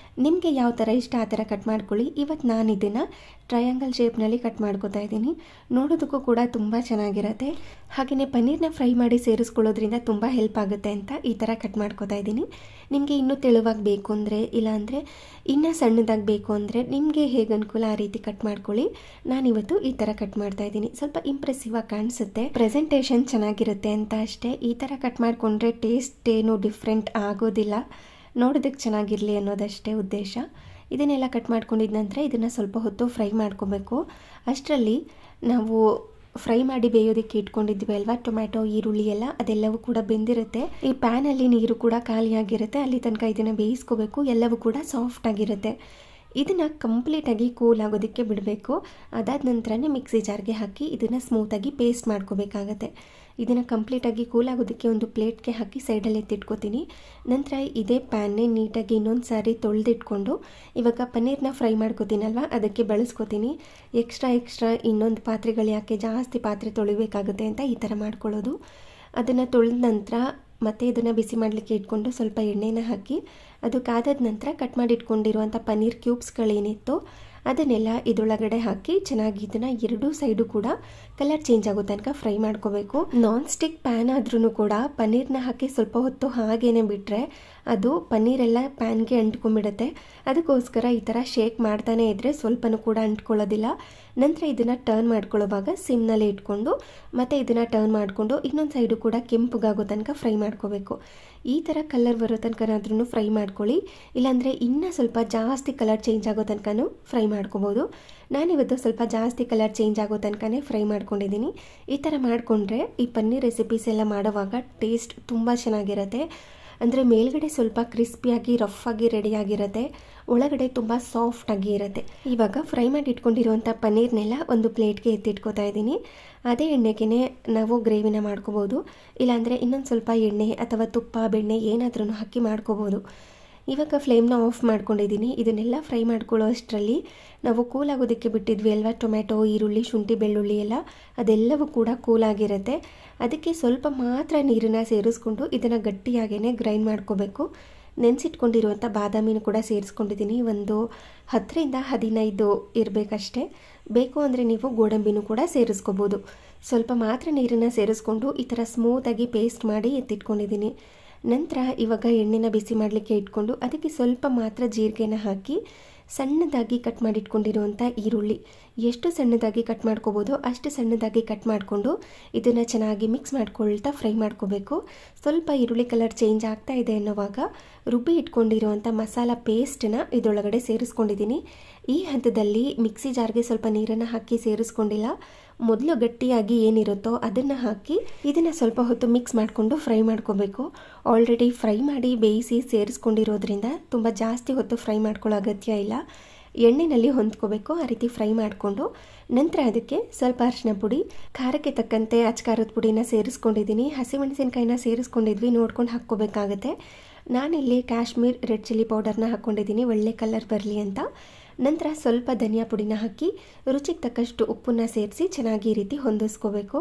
ನಿಮಗೆ ಯಾವ ಥರ ಇಷ್ಟ ಆ ಥರ ಕಟ್ ಮಾಡ್ಕೊಳ್ಳಿ. ಇವತ್ತು ನಾನು ಇದನ್ನು ಟ್ರಯಾಂಗಲ್ ಶೇಪ್ನಲ್ಲಿ ಕಟ್ ಮಾಡ್ಕೋತಾ ಇದ್ದೀನಿ. ನೋಡೋದಕ್ಕೂ ಕೂಡ ತುಂಬ ಚೆನ್ನಾಗಿರುತ್ತೆ. ಹಾಗೆಯೇ ಪನ್ನೀರ್ನ ಫ್ರೈ ಮಾಡಿ ಸೇರಿಸ್ಕೊಳ್ಳೋದ್ರಿಂದ ತುಂಬ ಹೆಲ್ಪ್ ಆಗುತ್ತೆ ಅಂತ ಈ ಥರ ಕಟ್ ಮಾಡ್ಕೋತಾ ಇದ್ದೀನಿ. ನಿಮಗೆ ಇನ್ನೂ ತೆಳುವಾಗಿ ಬೇಕು ಅಂದರೆ, ಇಲ್ಲಾಂದರೆ ಇನ್ನೂ ಸಣ್ಣದಾಗಿ ಬೇಕು ಅಂದರೆ ನಿಮಗೆ ಹೇಗೆ ಅನುಕೂಲ ಆ ರೀತಿ ಕಟ್ ಮಾಡ್ಕೊಳ್ಳಿ. ನಾನಿವತ್ತು ಈ ಥರ ಕಟ್ ಮಾಡ್ತಾ ಇದ್ದೀನಿ. ಸ್ವಲ್ಪ ಇಂಪ್ರೆಸಿವ್ ಆಗಿ ಕಾಣಿಸುತ್ತೆ, ಪ್ರೆಸೆಂಟೇಷನ್ ಚೆನ್ನಾಗಿರುತ್ತೆ ಅಂತ ಅಷ್ಟೇ. ಈ ಥರ ಕಟ್ ಮಾಡಿಕೊಂಡ್ರೆ ಟೇಸ್ಟ್ ಏನು ಡಿಫ್ರೆಂಟ್ ಆಗೋದಿಲ್ಲ, ನೋಡೋದಕ್ಕೆ ಚೆನ್ನಾಗಿರಲಿ ಅನ್ನೋದಷ್ಟೇ ಉದ್ದೇಶ. ಇದನ್ನೆಲ್ಲ ಕಟ್ ಮಾಡ್ಕೊಂಡಿದ ನಂತರ ಇದನ್ನು ಸ್ವಲ್ಪ ಹೊತ್ತು ಫ್ರೈ ಮಾಡ್ಕೋಬೇಕು. ಅಷ್ಟರಲ್ಲಿ ನಾವು ಫ್ರೈ ಮಾಡಿ ಬೇಯೋದಕ್ಕೆ ಇಟ್ಕೊಂಡಿದ್ವಿ ಅಲ್ವಾ, ಟೊಮ್ಯಾಟೊ, ಈರುಳ್ಳಿ ಅದೆಲ್ಲವೂ ಕೂಡ ಬೆಂದಿರುತ್ತೆ. ಈ ಪ್ಯಾನಲ್ಲಿ ನೀರು ಕೂಡ ಖಾಲಿಯಾಗಿರುತ್ತೆ, ಅಲ್ಲಿ ತನಕ ಇದನ್ನು ಬೇಯಿಸ್ಕೋಬೇಕು. ಎಲ್ಲವೂ ಕೂಡ ಸಾಫ್ಟ್ ಆಗಿರುತ್ತೆ. ಇದನ್ನು ಕಂಪ್ಲೀಟಾಗಿ ಕೂಲ್ ಆಗೋದಕ್ಕೆ ಬಿಡಬೇಕು. ಅದಾದ ನಂತರನೇ ಮಿಕ್ಸಿ ಜಾರ್ಗೆ ಹಾಕಿ ಇದನ್ನು ಸ್ಮೂತಾಗಿ ಪೇಸ್ಟ್ ಮಾಡ್ಕೋಬೇಕಾಗತ್ತೆ. ಇದನ್ನು ಕಂಪ್ಲೀಟಾಗಿ ಕೂಲ್ ಆಗೋದಕ್ಕೆ ಒಂದು ಪ್ಲೇಟ್ಗೆ ಹಾಕಿ ಸೈಡಲ್ಲಿ ಎತ್ತಿಟ್ಕೋತೀನಿ. ನಂತರ ಇದೇ ಪ್ಯಾನ್ನೇ ನೀಟಾಗಿ ಇನ್ನೊಂದು ಸಾರಿ ತೊಳೆದಿಟ್ಕೊಂಡು ಇವಾಗ ಪನ್ನೀರ್ನ ಫ್ರೈ ಮಾಡ್ಕೋತೀನಲ್ವ ಅದಕ್ಕೆ ಬಳಸ್ಕೋತೀನಿ. ಎಕ್ಸ್ಟ್ರಾ ಇನ್ನೊಂದು ಪಾತ್ರೆಗಳು ಯಾಕೆ ಜಾಸ್ತಿ ಪಾತ್ರೆ ತೊಳಿಬೇಕಾಗುತ್ತೆ ಅಂತ ಈ ಥರ ಮಾಡ್ಕೊಳ್ಳೋದು. ಅದನ್ನು ತೊಳೆದ ನಂತರ ಮತ್ತು ಇದನ್ನು ಬಿಸಿ ಮಾಡಲಿಕ್ಕೆ ಇಟ್ಕೊಂಡು ಸ್ವಲ್ಪ ಎಣ್ಣೆನ ಹಾಕಿ ಅದು ಕಾದಾದ ನಂತರ ಕಟ್ ಮಾಡಿ ಇಟ್ಕೊಂಡಿರುವಂಥ ಪನ್ನೀರ್ ಕ್ಯೂಬ್ಸ್ಗಳೇನಿತ್ತು ಅದನ್ನೆಲ್ಲ ಇದರೊಳಗಡೆ ಹಾಕಿ ಚೆನ್ನಾಗಿ ಇದನ್ನು ಎರಡೂ ಸೈಡು ಕೂಡ ಕಲರ್ ಚೇಂಜ್ ಆಗೋ ತನಕ ಫ್ರೈ ಮಾಡ್ಕೋಬೇಕು. ನಾನ್ ಸ್ಟಿಕ್ ಪ್ಯಾನ್ ಆದ್ರೂ ಕೂಡ ಪನ್ನೀರ್ನ ಹಾಕಿ ಸ್ವಲ್ಪ ಹೊತ್ತು ಹಾಗೇನೆ ಬಿಟ್ಟರೆ ಅದು ಪನ್ನೀರೆಲ್ಲ ಪ್ಯಾನ್ಗೆ ಅಂಟ್ಕೊಂಡ್ಬಿಡುತ್ತೆ. ಅದಕ್ಕೋಸ್ಕರ ಈ ಥರ ಶೇಕ್ ಮಾಡ್ತಾನೆ ಇದ್ದರೆ ಸ್ವಲ್ಪನೂ ಕೂಡ ಅಂಟ್ಕೊಳ್ಳೋದಿಲ್ಲ. ನಂತರ ಇದನ್ನು ಟರ್ನ್ ಮಾಡ್ಕೊಳ್ಳೋವಾಗ ಸಿಮ್ನಲ್ಲಿ ಇಟ್ಕೊಂಡು ಮತ್ತೆ ಇದನ್ನು ಟರ್ನ್ ಮಾಡಿಕೊಂಡು ಇನ್ನೊಂದು ಸೈಡು ಕೂಡ ಕೆಂಪುಗಾಗೋ ತನಕ ಫ್ರೈ ಮಾಡ್ಕೋಬೇಕು. ಈ ಥರ ಕಲರ್ ಬರೋ ತನಕನಾದ್ರೂ ಫ್ರೈ ಮಾಡ್ಕೊಳ್ಳಿ, ಇಲ್ಲಾಂದರೆ ಇನ್ನೂ ಸ್ವಲ್ಪ ಜಾಸ್ತಿ ಕಲರ್ ಚೇಂಜ್ ಆಗೋ ತನಕನೂ ಫ್ರೈ ಮಾಡ್ಕೋಬೋದು. ನಾನಿವತ್ತು ಸ್ವಲ್ಪ ಜಾಸ್ತಿ ಕಲರ್ ಚೇಂಜ್ ಆಗೋ ತನಕನೇ ಫ್ರೈ ಮಾಡ್ಕೊಂಡಿದ್ದೀನಿ. ಈ ಥರ ಮಾಡಿಕೊಂಡ್ರೆ ಈ ಪನ್ನೀರ್ ರೆಸಿಪೀಸ್ ಎಲ್ಲ ಮಾಡುವಾಗ ಟೇಸ್ಟ್ ತುಂಬ ಚೆನ್ನಾಗಿರುತ್ತೆ. ಅಂದರೆ ಮೇಲ್ಗಡೆ ಸ್ವಲ್ಪ ಕ್ರಿಸ್ಪಿಯಾಗಿ ರಫಾಗಿ ರೆಡಿಯಾಗಿರುತ್ತೆ, ಒಳಗಡೆ ತುಂಬ ಸಾಫ್ಟಾಗಿ ಇರುತ್ತೆ. ಇವಾಗ ಫ್ರೈ ಮಾಡಿ ಇಟ್ಕೊಂಡಿರುವಂಥ ಪನ್ನೀರ್ನೆಲ್ಲ ಒಂದು ಪ್ಲೇಟ್ಗೆ ಎತ್ತಿಟ್ಕೋತಾ ಇದ್ದೀನಿ. ಅದೇ ಎಣ್ಣೆಗೆ ನಾವು ಗ್ರೇವಿನ ಮಾಡ್ಕೋಬೋದು, ಇಲ್ಲಾಂದರೆ ಇನ್ನೊಂದು ಸ್ವಲ್ಪ ಎಣ್ಣೆ ಅಥವಾ ತುಪ್ಪ ಬೆಣ್ಣೆ ಏನಾದ್ರೂ ಹಾಕಿ ಮಾಡ್ಕೋಬೋದು. ಇವಾಗ ಫ್ಲೇಮ್ನ ಆಫ್ ಮಾಡ್ಕೊಂಡಿದ್ದೀನಿ. ಇದನ್ನೆಲ್ಲ ಫ್ರೈ ಮಾಡ್ಕೊಳ್ಳೋ ಅಷ್ಟರಲ್ಲಿ ನಾವು ಕೂಲ್ ಆಗೋದಕ್ಕೆ ಬಿಟ್ಟಿದ್ವಿ ಅಲ್ವಾ, ಟೊಮೆಟೊ, ಈರುಳ್ಳಿ, ಶುಂಠಿ, ಬೆಳ್ಳುಳ್ಳಿ ಎಲ್ಲ ಅದೆಲ್ಲವೂ ಕೂಡ ಕೂಲಾಗಿರುತ್ತೆ. ಅದಕ್ಕೆ ಸ್ವಲ್ಪ ಮಾತ್ರ ನೀರನ್ನು ಸೇರಿಸ್ಕೊಂಡು ಇದನ್ನು ಗಟ್ಟಿಯಾಗೇ ಗ್ರೈಂಡ್ ಮಾಡ್ಕೋಬೇಕು. ನೆನೆಸಿಟ್ಕೊಂಡಿರುವಂಥ ಬಾದಾಮಿನೂ ಕೂಡ ಸೇರಿಸ್ಕೊಂಡಿದ್ದೀನಿ. ಒಂದು 10ರಿಂದ 15 ಇರಬೇಕಷ್ಟೇ. ಬೇಕು ಅಂದರೆ ನೀವು ಗೋಡಂಬಿನೂ ಕೂಡ ಸೇರಿಸ್ಕೋಬೋದು. ಸ್ವಲ್ಪ ಮಾತ್ರ ನೀರನ್ನು ಸೇರಿಸ್ಕೊಂಡು ಈ ಥರ ಸ್ಮೂತಾಗಿ ಪೇಸ್ಟ್ ಮಾಡಿ ಎತ್ತಿಟ್ಕೊಂಡಿದ್ದೀನಿ. ನಂತರ ಇವಾಗ ಎಣ್ಣೆನ ಬಿಸಿ ಮಾಡಲಿಕ್ಕೆ ಇಟ್ಕೊಂಡು ಅದಕ್ಕೆ ಸ್ವಲ್ಪ ಮಾತ್ರ ಜೀರಿಗೆನ ಹಾಕಿ ಸಣ್ಣದಾಗಿ ಕಟ್ ಮಾಡಿಟ್ಕೊಂಡಿರುವಂಥ ಈರುಳ್ಳಿ, ಎಷ್ಟು ಸಣ್ಣದಾಗಿ ಕಟ್ ಮಾಡ್ಕೋಬೋದು ಅಷ್ಟು ಸಣ್ಣದಾಗಿ ಕಟ್ ಮಾಡಿಕೊಂಡು ಇದನ್ನು ಚೆನ್ನಾಗಿ ಮಿಕ್ಸ್ ಮಾಡ್ಕೊಳ್ತಾ ಫ್ರೈ ಮಾಡ್ಕೋಬೇಕು. ಸ್ವಲ್ಪ ಈರುಳ್ಳಿ ಕಲರ್ ಚೇಂಜ್ ಆಗ್ತಾ ಇದೆ ಅನ್ನೋವಾಗ ರುಬ್ಬಿ ಇಟ್ಕೊಂಡಿರುವಂಥ ಮಸಾಲ ಪೇಸ್ಟನ್ನ ಇದರೊಳಗಡೆ ಸೇರಿಸ್ಕೊಂಡಿದ್ದೀನಿ. ಈ ಹಂತದಲ್ಲಿ ಮಿಕ್ಸಿ ಜಾರ್ಗೆ ಸ್ವಲ್ಪ ನೀರನ್ನು ಹಾಕಿ ಸೇರಿಸ್ಕೊಂಡಿಲ್ಲ, ಮೊದಲು ಗಟ್ಟಿಯಾಗಿ ಏನಿರುತ್ತೋ ಅದನ್ನು ಹಾಕಿ ಇದನ್ನು ಸ್ವಲ್ಪ ಹೊತ್ತು ಮಿಕ್ಸ್ ಮಾಡಿಕೊಂಡು ಫ್ರೈ ಮಾಡ್ಕೋಬೇಕು. ಆಲ್ರೆಡಿ ಫ್ರೈ ಮಾಡಿ ಬೇಯಿಸಿ ಸೇರಿಸ್ಕೊಂಡಿರೋದ್ರಿಂದ ತುಂಬ ಜಾಸ್ತಿ ಹೊತ್ತು ಫ್ರೈ ಮಾಡ್ಕೊಳ್ಳೋ ಅಗತ್ಯ ಇಲ್ಲ. ಎಣ್ಣೆಯಲ್ಲಿ ಹೊಂದ್ಕೋಬೇಕು, ಆ ರೀತಿ ಫ್ರೈ ಮಾಡಿಕೊಂಡು ನಂತರ ಅದಕ್ಕೆ ಸ್ವಲ್ಪ ಅರಿಶಿನ ಪುಡಿ, ಖಾರಕ್ಕೆ ತಕ್ಕಂತೆ ಅಚ್ಕಾರದ ಪುಡಿನ ಸೇರಿಸ್ಕೊಂಡಿದ್ದೀನಿ. ಹಸಿಮೆಣಸಿನ್ಕಾಯಿನ ಸೇರಿಸ್ಕೊಂಡಿದ್ವಿ, ನೋಡ್ಕೊಂಡು ಹಾಕ್ಕೋಬೇಕಾಗತ್ತೆ. ನಾನಿಲ್ಲಿ ಕಾಶ್ಮೀರ್ ರೆಡ್ ಚಿಲ್ಲಿ ಪೌಡರ್ನ ಹಾಕ್ಕೊಂಡಿದ್ದೀನಿ ಒಳ್ಳೆ ಕಲರ್ ಬರಲಿ ಅಂತ. ನಂತರ ಸ್ವಲ್ಪ ಧನಿಯಾ ಪುಡಿನ ಹಾಕಿ ರುಚಿಗೆ ತಕ್ಕಷ್ಟು ಉಪ್ಪನ್ನು ಸೇರಿಸಿ ಚೆನ್ನಾಗಿ ಈ ರೀತಿ ಹೊಂದಿಸ್ಕೋಬೇಕು.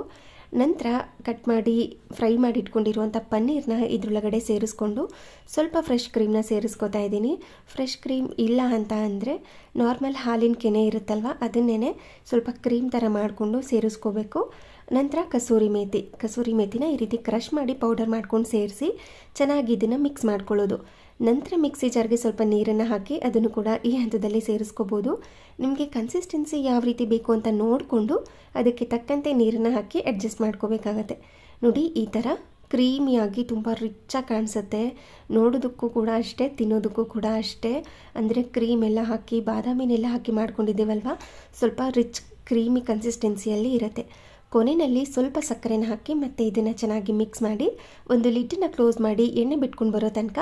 ನಂತರ ಕಟ್ ಮಾಡಿ ಫ್ರೈ ಮಾಡಿ ಇಟ್ಕೊಂಡಿರುವಂಥ ಪನ್ನೀರ್ನ ಇದರೊಳಗಡೆ ಸೇರಿಸ್ಕೊಂಡು ಸ್ವಲ್ಪ ಫ್ರೆಶ್ ಕ್ರೀಮ್ನ ಸೇರಿಸ್ಕೋತಾ ಇದ್ದೀನಿ. ಫ್ರೆಶ್ ಕ್ರೀಮ್ ಇಲ್ಲ ಅಂತ ಅಂದರೆ ನಾರ್ಮಲ್ ಹಾಲಿನ ಕೆನೆ ಇರುತ್ತಲ್ವ ಅದನ್ನೇ ಸ್ವಲ್ಪ ಕ್ರೀಮ್ ಥರ ಮಾಡಿಕೊಂಡು ಸೇರಿಸ್ಕೋಬೇಕು. ನಂತರ ಕಸೂರಿ ಮೇಥಿನ ಈ ರೀತಿ ಕ್ರಷ್ ಮಾಡಿ ಪೌಡರ್ ಮಾಡ್ಕೊಂಡು ಸೇರಿಸಿ ಚೆನ್ನಾಗಿ ಇದನ್ನು ಮಿಕ್ಸ್ ಮಾಡ್ಕೊಳ್ಳೋದು. ನಂತರ ಮಿಕ್ಸಿ ಜಾರ್ಗೆ ಸ್ವಲ್ಪ ನೀರನ್ನು ಹಾಕಿ ಅದನ್ನು ಕೂಡ ಈ ಹಂತದಲ್ಲಿ ಸೇರಿಸ್ಕೋಬೋದು. ನಿಮಗೆ ಕನ್ಸಿಸ್ಟೆನ್ಸಿ ಯಾವ ರೀತಿ ಬೇಕು ಅಂತ ನೋಡಿಕೊಂಡು ಅದಕ್ಕೆ ತಕ್ಕಂತೆ ನೀರನ್ನು ಹಾಕಿ ಅಡ್ಜಸ್ಟ್ ಮಾಡ್ಕೋಬೇಕಾಗತ್ತೆ. ನೋಡಿ, ಈ ಥರ ಕ್ರೀಮಿಯಾಗಿ ತುಂಬ ರಿಚ್ಚಾಗಿ ಕಾಣಿಸುತ್ತೆ. ನೋಡೋದಕ್ಕೂ ಕೂಡ ಅಷ್ಟೇ, ತಿನ್ನೋದಕ್ಕೂ ಕೂಡ ಅಷ್ಟೇ. ಅಂದರೆ ಕ್ರೀಮ್ ಎಲ್ಲ ಹಾಕಿ ಬಾದಾಮಿನೆಲ್ಲ ಹಾಕಿ ಮಾಡ್ಕೊಂಡಿದ್ದೇವಲ್ವ, ಸ್ವಲ್ಪ ರಿಚ್ ಕ್ರೀಮಿ ಕನ್ಸಿಸ್ಟೆನ್ಸಿಯಲ್ಲಿ ಇರುತ್ತೆ. ಕೊನೆಯಲ್ಲಿ ಸ್ವಲ್ಪ ಸಕ್ಕರೆನ ಹಾಕಿ ಮತ್ತೆ ಇದನ್ನು ಚೆನ್ನಾಗಿ ಮಿಕ್ಸ್ ಮಾಡಿ ಒಂದು ಲಿಡ್ಡನ್ನು ಕ್ಲೋಸ್ ಮಾಡಿ ಎಣ್ಣೆ ಬಿಟ್ಕೊಂಡು ಬರೋ ತನಕ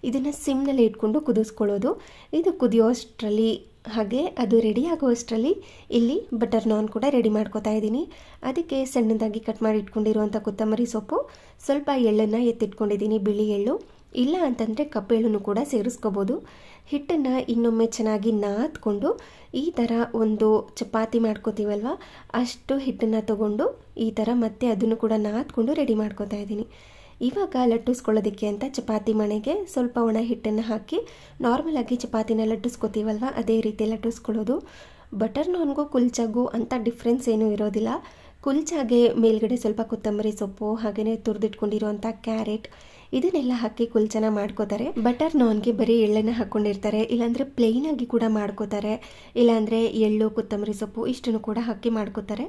ಇದನ್ನು ಸಿಮ್ನಲ್ಲಿ ಇಟ್ಕೊಂಡು ಕುದಿಸ್ಕೊಳ್ಳೋದು. ಇದು ಕುದಿಯೋಷ್ಟರಲ್ಲಿ ಹಾಗೆ ಅದು ರೆಡಿ ಆಗೋಷ್ಟರಲ್ಲಿ ಇಲ್ಲಿ ಬಟರ್ ನಾನ್ ಕೂಡ ರೆಡಿ ಮಾಡ್ಕೋತಾ ಇದ್ದೀನಿ. ಅದಕ್ಕೆ ಸಣ್ಣದಾಗಿ ಕಟ್ ಮಾಡಿ ಇಟ್ಕೊಂಡಿರುವಂಥ ಕೊತ್ತಂಬರಿ ಸೊಪ್ಪು, ಸ್ವಲ್ಪ ಎಳ್ಳನ್ನು ಎತ್ತಿಟ್ಕೊಂಡಿದ್ದೀನಿ, ಬಿಳಿ ಎಳ್ಳು, ಇಲ್ಲ ಅಂತಂದರೆ ಕಪ್ಪೆಳ್ಳನ್ನು ಕೂಡ ಸೇರಿಸ್ಕೋಬೋದು. ಹಿಟ್ಟನ್ನು ಇನ್ನೊಮ್ಮೆ ಚೆನ್ನಾಗಿ ನಾದ್ಕೊಂಡು ಈ ಥರ ಒಂದು ಚಪಾತಿ ಮಾಡ್ಕೋತೀವಲ್ವ ಅಷ್ಟು ಹಿಟ್ಟನ್ನು ತಗೊಂಡು ಈ ಥರ ಮತ್ತೆ ಅದನ್ನು ಕೂಡ ನಾದ್ಕೊಂಡು ರೆಡಿ ಮಾಡ್ಕೋತಾ ಇದ್ದೀನಿ. ಇವಾಗ ಲಟ್ಟಿಸ್ಕೊಳ್ಳೋದಕ್ಕೆ ಅಂತ ಚಪಾತಿ ಮಣೆಗೆ ಸ್ವಲ್ಪ ಒಣ ಹಿಟ್ಟನ್ನು ಹಾಕಿ ನಾರ್ಮಲಾಗಿ ಚಪಾತಿನ ಲಟ್ಟಿಸ್ಕೋತೀವಲ್ವ ಅದೇ ರೀತಿ ಲಟ್ಟಿಸ್ಕೊಳ್ಳೋದು. ಬಟರ್ ನಾನ್ಗೂ ಕುಲ್ಚಾಗೂ ಅಂಥ ಡಿಫ್ರೆನ್ಸ್ ಏನೂ ಇರೋದಿಲ್ಲ. ಕುಲ್ಚಾಗೆ ಮೇಲ್ಗಡೆ ಸ್ವಲ್ಪ ಕೊತ್ತಂಬರಿ ಸೊಪ್ಪು ಹಾಗೆಯೇ ತುರಿದಿಟ್ಕೊಂಡಿರುವಂಥ ಕ್ಯಾರೆಟ್ ಇದನ್ನೆಲ್ಲ ಹಾಕಿ ಕುಲ್ಚನ ಮಾಡ್ಕೋತಾರೆ. ಬಟರ್ ನಾನ್ಗೆ ಬರೀ ಎಳ್ಳನ್ನು ಹಾಕ್ಕೊಂಡಿರ್ತಾರೆ, ಇಲ್ಲಾಂದರೆ ಪ್ಲೇನಾಗಿ ಕೂಡ ಮಾಡ್ಕೋತಾರೆ, ಇಲ್ಲಾಂದರೆ ಎಳ್ಳು ಕೊತ್ತಂಬರಿ ಸೊಪ್ಪು ಇಷ್ಟನ್ನು ಕೂಡ ಹಾಕಿ ಮಾಡ್ಕೋತಾರೆ.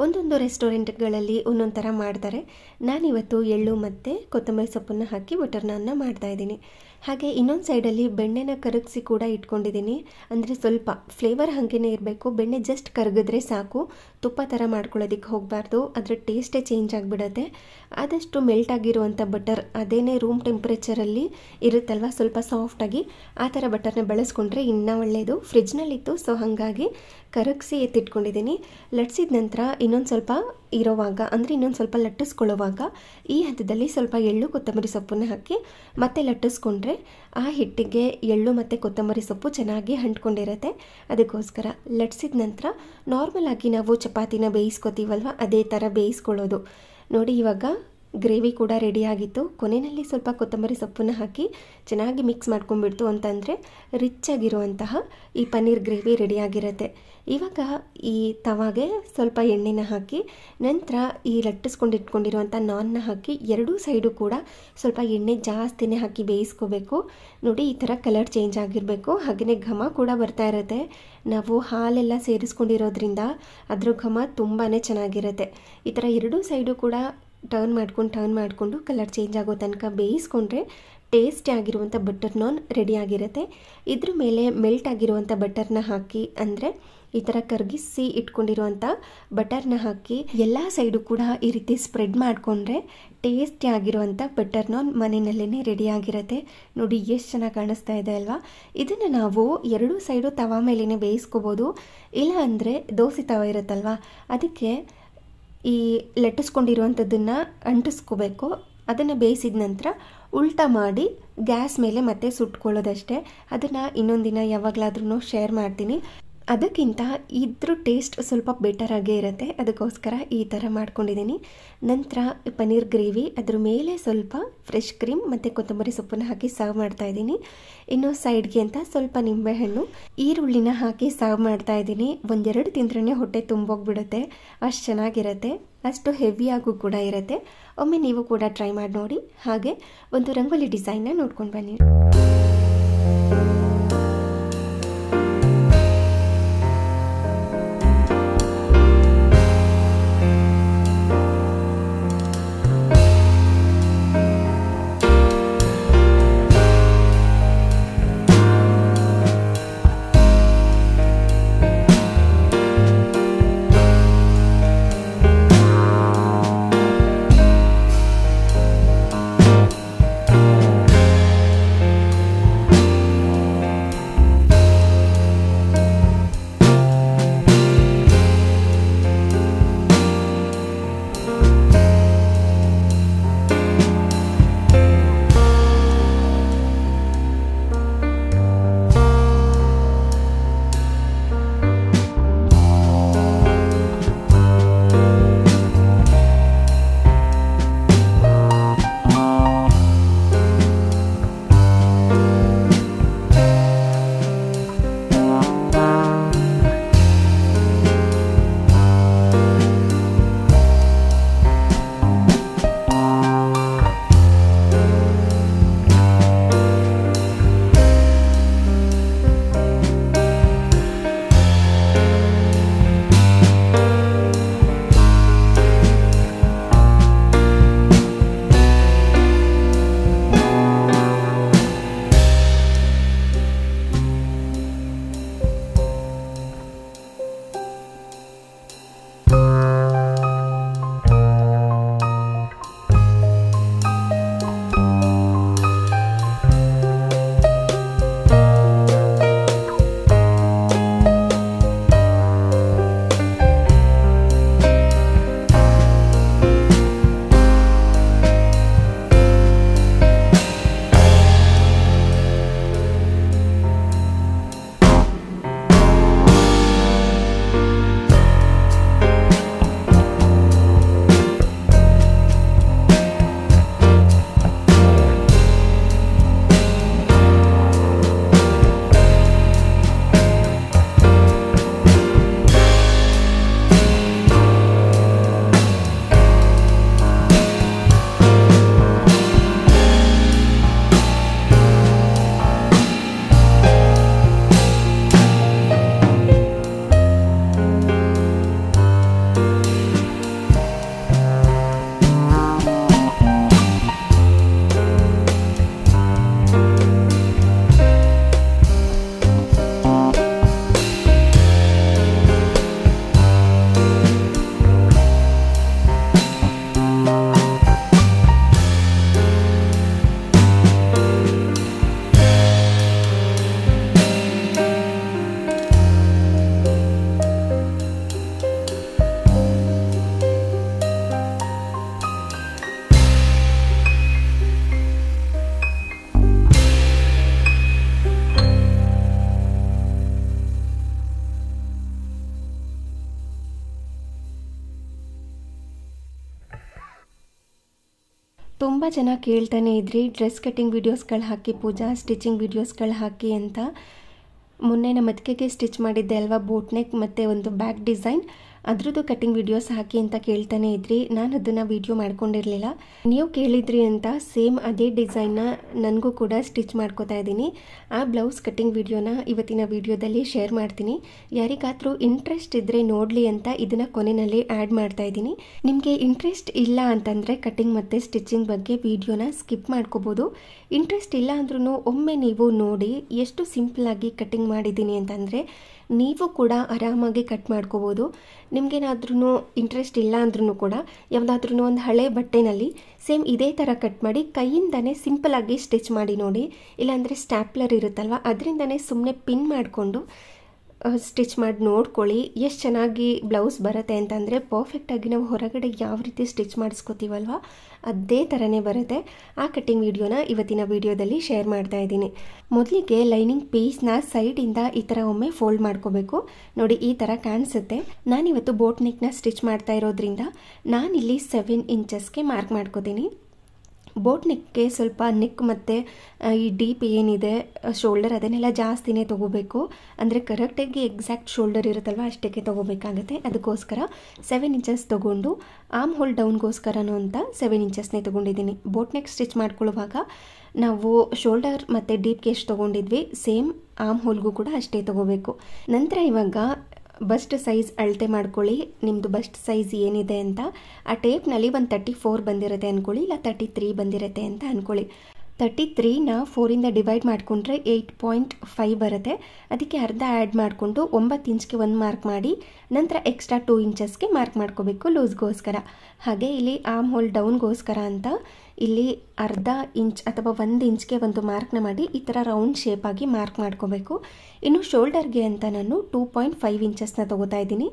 ಒಂದೊಂದು ರೆಸ್ಟೋರೆಂಟ್ಗಳಲ್ಲಿ ಒಂದೊಂದು ಥರ ಮಾಡ್ತಾರೆ. ನಾನಿವತ್ತು ಎಳ್ಳು ಮತ್ತು ಕೊತ್ತಂಬರಿ ಸೊಪ್ಪನ್ನು ಹಾಕಿ ಬಟರ್ ನಾನ್ನ ಮಾಡ್ತಾಯಿದ್ದೀನಿ. ಹಾಗೆ ಇನ್ನೊಂದು ಸೈಡಲ್ಲಿ ಬೆಣ್ಣೆನ ಕರಗಿಸಿ ಕೂಡ ಇಟ್ಕೊಂಡಿದ್ದೀನಿ. ಅಂದರೆ ಸ್ವಲ್ಪ ಫ್ಲೇವರ್ ಹಾಗೇ ಇರಬೇಕು, ಬೆಣ್ಣೆ ಜಸ್ಟ್ ಕರಗಿದ್ರೆ ಸಾಕು, ತುಪ್ಪ ಥರ ಮಾಡ್ಕೊಳ್ಳೋದಕ್ಕೆ ಹೋಗಬಾರ್ದು, ಅದರ ಟೇಸ್ಟೇ ಚೇಂಜ್ ಆಗಿಬಿಡುತ್ತೆ. ಆದಷ್ಟು ಮೆಲ್ಟ್ ಆಗಿರುವಂಥ ಬಟರ್ ಅದೇನೇ ರೂಮ್ ಟೆಂಪ್ರೇಚರಲ್ಲಿ ಇರುತ್ತಲ್ವ ಸ್ವಲ್ಪ ಸಾಫ್ಟಾಗಿ ಆ ಥರ ಬಟರ್ನ ಬಳಸ್ಕೊಂಡ್ರೆ ಇನ್ನೂ ಒಳ್ಳೆಯದು. ಫ್ರಿಜ್ನಲ್ಲಿತ್ತು, ಸೊ ಹಾಗಾಗಿ ಕರಗಿಸಿ ಎತ್ತಿಟ್ಕೊಂಡಿದ್ದೀನಿ. ಲಟ್ಸಿದ ನಂತರ ಇನ್ನೊಂದು ಸ್ವಲ್ಪ ಇರೋವಾಗ ಅಂದರೆ ಇನ್ನೊಂದು ಸ್ವಲ್ಪ ಲಟ್ಟಿಸ್ಕೊಳ್ಳೋವಾಗ ಈ ಹಂತದಲ್ಲಿ ಸ್ವಲ್ಪ ಎಳ್ಳು ಕೊತ್ತಂಬರಿ ಸೊಪ್ಪನ್ನು ಹಾಕಿ ಮತ್ತೆ ಲಟ್ಟಿಸ್ಕೊಂಡ್ರೆ ಆ ಹಿಟ್ಟಿಗೆ ಎಳ್ಳು ಮತ್ತು ಕೊತ್ತಂಬರಿ ಸೊಪ್ಪು ಚೆನ್ನಾಗಿ ಅಂಟ್ಕೊಂಡಿರುತ್ತೆ. ಅದಕ್ಕೋಸ್ಕರ ಲಟ್ಸಿದ ನಂತರ ನಾರ್ಮಲ್ ಆಗಿ ನಾವು ಚಪಾತಿನ ಬೇಯಿಸ್ಕೊತೀವಲ್ವ ಅದೇ ಥರ ಬೇಯಿಸ್ಕೊಳ್ಳೋದು. ನೋಡಿ, ಇವಾಗ ಗ್ರೇವಿ ಕೂಡ ರೆಡಿಯಾಗಿತ್ತು. ಕೊನೆಯಲ್ಲಿ ಸ್ವಲ್ಪ ಕೊತ್ತಂಬರಿ ಸೊಪ್ಪನ್ನು ಹಾಕಿ ಚೆನ್ನಾಗಿ ಮಿಕ್ಸ್ ಮಾಡ್ಕೊಂಡ್ಬಿಡ್ತು ಅಂತಂದರೆ ರಿಚ್ ಆಗಿರುವಂತಹ ಈ ಪನ್ನೀರ್ ಗ್ರೇವಿ ರೆಡಿಯಾಗಿರುತ್ತೆ. ಇವಾಗ ಈ ತವಾಗೆ ಸ್ವಲ್ಪ ಎಣ್ಣೆನ ಹಾಕಿ ನಂತರ ಈ ಲಟ್ಟಿಸ್ಕೊಂಡು ಇಟ್ಕೊಂಡಿರುವಂಥ ನಾನ್ನ ಹಾಕಿ ಎರಡೂ ಸೈಡು ಕೂಡ ಸ್ವಲ್ಪ ಎಣ್ಣೆ ಜಾಸ್ತಿನೇ ಹಾಕಿ ಬೇಯಿಸ್ಕೋಬೇಕು. ನೋಡಿ ಈ ಥರ ಕಲರ್ ಚೇಂಜ್ ಆಗಿರಬೇಕು. ಹಾಗೆಯೇ ಘಮ ಕೂಡ ಬರ್ತಾ ಇರುತ್ತೆ. ನಾವು ಹಾಲೆಲ್ಲ ಸೇರಿಸ್ಕೊಂಡಿರೋದ್ರಿಂದ ಅದ್ರ ಘಮ ತುಂಬಾ ಚೆನ್ನಾಗಿರುತ್ತೆ. ಈ ಥರ ಎರಡೂ ಸೈಡು ಕೂಡ ಟರ್ನ್ ಮಾಡಿಕೊಂಡು ಕಲರ್ ಚೇಂಜ್ ಆಗೋ ತನಕ ಬೇಯಿಸ್ಕೊಂಡ್ರೆ ಟೇಸ್ಟಿ ಆಗಿರುವಂಥ ಬಟರ್ ನಾನ್ ರೆಡಿಯಾಗಿರುತ್ತೆ. ಇದ್ರ ಮೇಲೆ ಮೆಲ್ಟ್ ಆಗಿರುವಂಥ ಬಟರ್ನ ಹಾಕಿ, ಅಂದರೆ ಈ ಥರ ಕರಗಿಸಿ ಇಟ್ಕೊಂಡಿರುವಂಥ ಬಟರ್ನ ಹಾಕಿ ಎಲ್ಲ ಸೈಡು ಕೂಡ ಈ ರೀತಿ ಸ್ಪ್ರೆಡ್ ಮಾಡಿಕೊಂಡ್ರೆ ಟೇಸ್ಟಿ ಆಗಿರುವಂಥ ಬಟರ್ ನಾನ್ ಮನೆಯಲ್ಲೇ ರೆಡಿಯಾಗಿರುತ್ತೆ. ನೋಡಿ ಎಷ್ಟು ಚೆನ್ನಾಗಿ ಕಾಣಿಸ್ತಾ ಇದೆ ಅಲ್ವಾ. ಇದನ್ನು ನಾವು ಎರಡೂ ಸೈಡು ತವಾ ಮೇಲೇ ಬೇಯಿಸ್ಕೋಬೋದು. ಇಲ್ಲ ಅಂದರೆ ದೋಸೆ ತವ ಇರುತ್ತಲ್ವ, ಅದಕ್ಕೆ ಈ ಲಟ್ಟಿಸ್ಕೊಂಡಿರುವಂಥದ್ದನ್ನು ಅಂಟಿಸ್ಕೋಬೇಕು. ಅದನ್ನು ಬೇಯಿಸಿದ ನಂತರ ಉಲ್ಟಾ ಮಾಡಿ ಗ್ಯಾಸ್ ಮೇಲೆ ಮತ್ತೆ ಸುಟ್ಕೊಳ್ಳೋದಷ್ಟೇ. ಅದನ್ನು ಇನ್ನೊಂದು ದಿನ ಯಾವಾಗಲಾದ್ರೂ ಶೇರ್ ಮಾಡ್ತೀನಿ. ಅದಕ್ಕಿಂತ ಇದ್ರ ಟೇಸ್ಟ್ ಸ್ವಲ್ಪ ಬೆಟರ್ ಆಗೇ ಇರುತ್ತೆ. ಅದಕ್ಕೋಸ್ಕರ ಈ ಥರ ಮಾಡ್ಕೊಂಡಿದ್ದೀನಿ. ನಂತರ ಪನ್ನೀರ್ ಗ್ರೇವಿ, ಅದ್ರ ಮೇಲೆ ಸ್ವಲ್ಪ ಫ್ರೆಶ್ ಕ್ರೀಮ್ ಮತ್ತು ಕೊತ್ತಂಬರಿ ಸೊಪ್ಪನ್ನು ಹಾಕಿ ಸರ್ವ್ ಮಾಡ್ತಾ ಇದ್ದೀನಿ. ಇನ್ನು ಸೈಡ್ಗೆ ಅಂತ ಸ್ವಲ್ಪ ನಿಂಬೆಹಣ್ಣು, ಈರುಳ್ಳಿನ ಹಾಕಿ ಸರ್ವ್ ಮಾಡ್ತಾ ಇದ್ದೀನಿ. ಒಂದೆರಡು ತಿಂದ್ರೇ ಹೊಟ್ಟೆ ತುಂಬೋಗ್ಬಿಡುತ್ತೆ, ಅಷ್ಟು ಚೆನ್ನಾಗಿರುತ್ತೆ. ಅಷ್ಟು ಹೆವಿಯಾಗೂ ಕೂಡ ಇರುತ್ತೆ. ಒಮ್ಮೆ ನೀವು ಕೂಡ ಟ್ರೈ ಮಾಡಿ ನೋಡಿ. ಹಾಗೆ ಒಂದು ರಂಗೋಲಿ ಡಿಸೈನ್ನ ನೋಡ್ಕೊಂಡು ಬನ್ನಿ. ತುಂಬ ಜನ ಕೇಳ್ತಾನೆ ಇದ್ರಿ ಡ್ರೆಸ್ ಕಟ್ಟಿಂಗ್ ವೀಡಿಯೋಸ್ಗಳು ಹಾಕಿ ಪೂಜಾ, ಸ್ಟಿಚಿಂಗ್ ವೀಡಿಯೋಸ್ಗಳು ಹಾಕಿ ಅಂತ. ಮೊನ್ನೆ ನಮ್ಮ ಅತ್ತಿಗೆಗೆ ಸ್ಟಿಚ್ ಮಾಡಿದ್ದೆ ಅಲ್ವಾ ಬೋಟ್ ನೆಕ್ ಮತ್ತು ಒಂದು ಬ್ಯಾಕ್ ಡಿಸೈನ್, ಅದ್ರದ್ದು ಕಟ್ಟಿಂಗ್ ವೀಡಿಯೋಸ್ ಹಾಕಿ ಅಂತ ಕೇಳ್ತಾನೆ ಇದ್ರಿ. ನಾನು ಅದನ್ನು ವೀಡಿಯೋ ಮಾಡ್ಕೊಂಡಿರಲಿಲ್ಲ. ನೀವು ಕೇಳಿದ್ರಿ ಅಂತ ಸೇಮ್ ಅದೇ ಡಿಸೈನ್ನ ನನಗೂ ಕೂಡ ಸ್ಟಿಚ್ ಮಾಡ್ಕೋತಾ ಇದ್ದೀನಿ. ಆ ಬ್ಲೌಸ್ ಕಟ್ಟಿಂಗ್ ವೀಡಿಯೋನ ಇವತ್ತಿನ ವೀಡಿಯೋದಲ್ಲಿ ಶೇರ್ ಮಾಡ್ತೀನಿ. ಯಾರಿಗಾದರೂ ಇಂಟ್ರೆಸ್ಟ್ ಇದ್ದರೆ ನೋಡಲಿ ಅಂತ ಇದನ್ನು ಕೊನೆಯಲ್ಲಿ ಆ್ಯಡ್ ಮಾಡ್ತಾ ಇದ್ದೀನಿ. ನಿಮಗೆ ಇಂಟ್ರೆಸ್ಟ್ ಇಲ್ಲ ಅಂತಂದರೆ ಕಟ್ಟಿಂಗ್ ಮತ್ತು ಸ್ಟಿಚಿಂಗ್ ಬಗ್ಗೆ ವೀಡಿಯೋನ ಸ್ಕಿಪ್ ಮಾಡ್ಕೋಬೋದು. ಇಂಟ್ರೆಸ್ಟ್ ಇಲ್ಲ ಅಂದ್ರೂ ಒಮ್ಮೆ ನೀವು ನೋಡಿ ಎಷ್ಟು ಸಿಂಪಲ್ಲಾಗಿ ಕಟ್ಟಿಂಗ್ ಮಾಡಿದ್ದೀನಿ ಅಂತಂದರೆ ನೀವು ಕೂಡ ಆರಾಮಾಗಿ ಕಟ್ ಮಾಡ್ಕೋಬೋದು. ನಿಮಗೇನಾದ್ರೂ ಇಂಟ್ರೆಸ್ಟ್ ಇಲ್ಲ ಅಂದ್ರೂ ಕೂಡ ಯಾವುದಾದ್ರೂ ಒಂದು ಹಳೆ ಬಟ್ಟೆನಲ್ಲಿ ಸೇಮ್ ಇದೇ ಥರ ಕಟ್ ಮಾಡಿ ಕೈಯಿಂದನೇ ಸಿಂಪಲಾಗಿ ಸ್ಟಿಚ್ ಮಾಡಿ ನೋಡಿ. ಇಲ್ಲಾಂದರೆ ಸ್ಟ್ಯಾಪ್ಲರ್ ಇರುತ್ತಲ್ವ ಅದರಿಂದನೇ ಸುಮ್ಮನೆ ಪಿನ್ ಮಾಡಿಕೊಂಡು ಸ್ಟಿಚ್ ಮಾಡಿ ನೋಡ್ಕೊಳ್ಳಿ ಎಷ್ಟು ಚೆನ್ನಾಗಿ ಬ್ಲೌಸ್ ಬರುತ್ತೆ ಅಂತಂದರೆ ಪರ್ಫೆಕ್ಟಾಗಿ ನಾವು ಹೊರಗಡೆ ಯಾವ ರೀತಿ ಸ್ಟಿಚ್ ಮಾಡಿಸ್ಕೋತೀವಲ್ವ ಅದೇ ಥರನೇ ಬರುತ್ತೆ. ಆ ಕಟ್ಟಿಂಗ್ ವೀಡಿಯೋನ ಇವತ್ತಿನ ವೀಡಿಯೋದಲ್ಲಿ ಶೇರ್ ಮಾಡ್ತಾ ಇದ್ದೀನಿ. ಮೊದಲಿಗೆ ಲೈನಿಂಗ್ ಪೀಸ್ನ ಸೈಡಿಂದ ಈ ಥರ ಒಮ್ಮೆ ಫೋಲ್ಡ್ ಮಾಡ್ಕೋಬೇಕು. ನೋಡಿ ಈ ಥರ ಕಾಣಿಸುತ್ತೆ. ನಾನಿವತ್ತು ಬೋಟ್ ನೆಕ್ನ ಸ್ಟಿಚ್ ಮಾಡ್ತಾ ಇರೋದ್ರಿಂದ ನಾನಿಲ್ಲಿ 7 ಇಂಚಸ್ಗೆ ಮಾರ್ಕ್ ಮಾಡ್ಕೋತೀನಿ. ಬೋಟ್ ನೆಕ್ಗೆ ಸ್ವಲ್ಪ ನೆಕ್ ಮತ್ತು ಈ ಡೀಪ್ ಏನಿದೆ ಶೋಲ್ಡರ್ ಅದನ್ನೆಲ್ಲ ಜಾಸ್ತಿನೇ ತೊಗೋಬೇಕು. ಅಂದರೆ ಕರೆಕ್ಟಾಗಿ ಎಕ್ಸಾಕ್ಟ್ ಶೋಲ್ಡರ್ ಇರುತ್ತಲ್ವ ಅಷ್ಟಕ್ಕೆ ತೊಗೋಬೇಕಾಗುತ್ತೆ. ಅದಕ್ಕೋಸ್ಕರ 7 ಇಂಚಸ್ ತೊಗೊಂಡು ಆರ್ಮ್ ಹೋಲ್ ಡೌನ್ಗೋಸ್ಕರನೂ ಅಂತ 7 ಇಂಚಸ್ನೇ ತೊಗೊಂಡಿದ್ದೀನಿ. ಬೋಟ್ ನೆಕ್ ಸ್ಟಿಚ್ ಮಾಡ್ಕೊಳ್ಳುವಾಗ ನಾವು ಶೋಲ್ಡರ್ ಮತ್ತು ಡೀಪ್ಗೆ ಎಷ್ಟು ತೊಗೊಂಡಿದ್ವಿ ಸೇಮ್ ಆರ್ಮ್ ಹೋಲ್ಗೂ ಕೂಡ ಅಷ್ಟೇ ತೊಗೋಬೇಕು. ನಂತರ ಇವಾಗ ಬಸ್ಟ್ ಸೈಜ್ ಅಳತೆ ಮಾಡ್ಕೊಳ್ಳಿ. ನಿಮ್ಮದು ಬಸ್ಟ್ ಸೈಜ್ ಏನಿದೆ ಅಂತ ಆ ಟೇಪ್ನಲ್ಲಿ ಒಂದು 34 ಬಂದಿರುತ್ತೆ ಅಂದ್ಕೊಳ್ಳಿ, ಇಲ್ಲ 33 ಬಂದಿರುತ್ತೆ ಅಂತ ಅಂದ್ಕೊಳ್ಳಿ. 33ನ 4ಇಂದ ಡಿವೈಡ್ ಮಾಡಿಕೊಂಡ್ರೆ 8.5 ಬರುತ್ತೆ. ಅದಕ್ಕೆ ಅರ್ಧ ಆ್ಯಡ್ ಮಾಡಿಕೊಂಡು 9 ಇಂಚ್ಗೆ ಒಂದು ಮಾರ್ಕ್ ಮಾಡಿ ನಂತರ ಎಕ್ಸ್ಟ್ರಾ 2 ಇಂಚಸ್ಗೆ ಮಾರ್ಕ್ ಮಾಡ್ಕೋಬೇಕು ಲೂಸ್ಗೋಸ್ಕರ. ಹಾಗೆ ಇಲ್ಲಿ ಆರ್ಮ್ ಹೋಲ್ ಡೌನ್ಗೋಸ್ಕರ ಅಂತ ಇಲ್ಲಿ ಅರ್ಧ ಇಂಚ್ ಅಥವಾ 1 ಇಂಚ್ಗೆ ಒಂದು ಮಾರ್ಕ್ನ ಮಾಡಿ ಈ ಥರ ರೌಂಡ್ ಶೇಪಾಗಿ ಮಾರ್ಕ್ ಮಾಡ್ಕೋಬೇಕು. ಇನ್ನು ಶೋಲ್ಡರ್ಗೆ ಅಂತ ನಾನು 2.5 ಇಂಚಸ್ನ ತೊಗೋತಾ ಇದ್ದೀನಿ.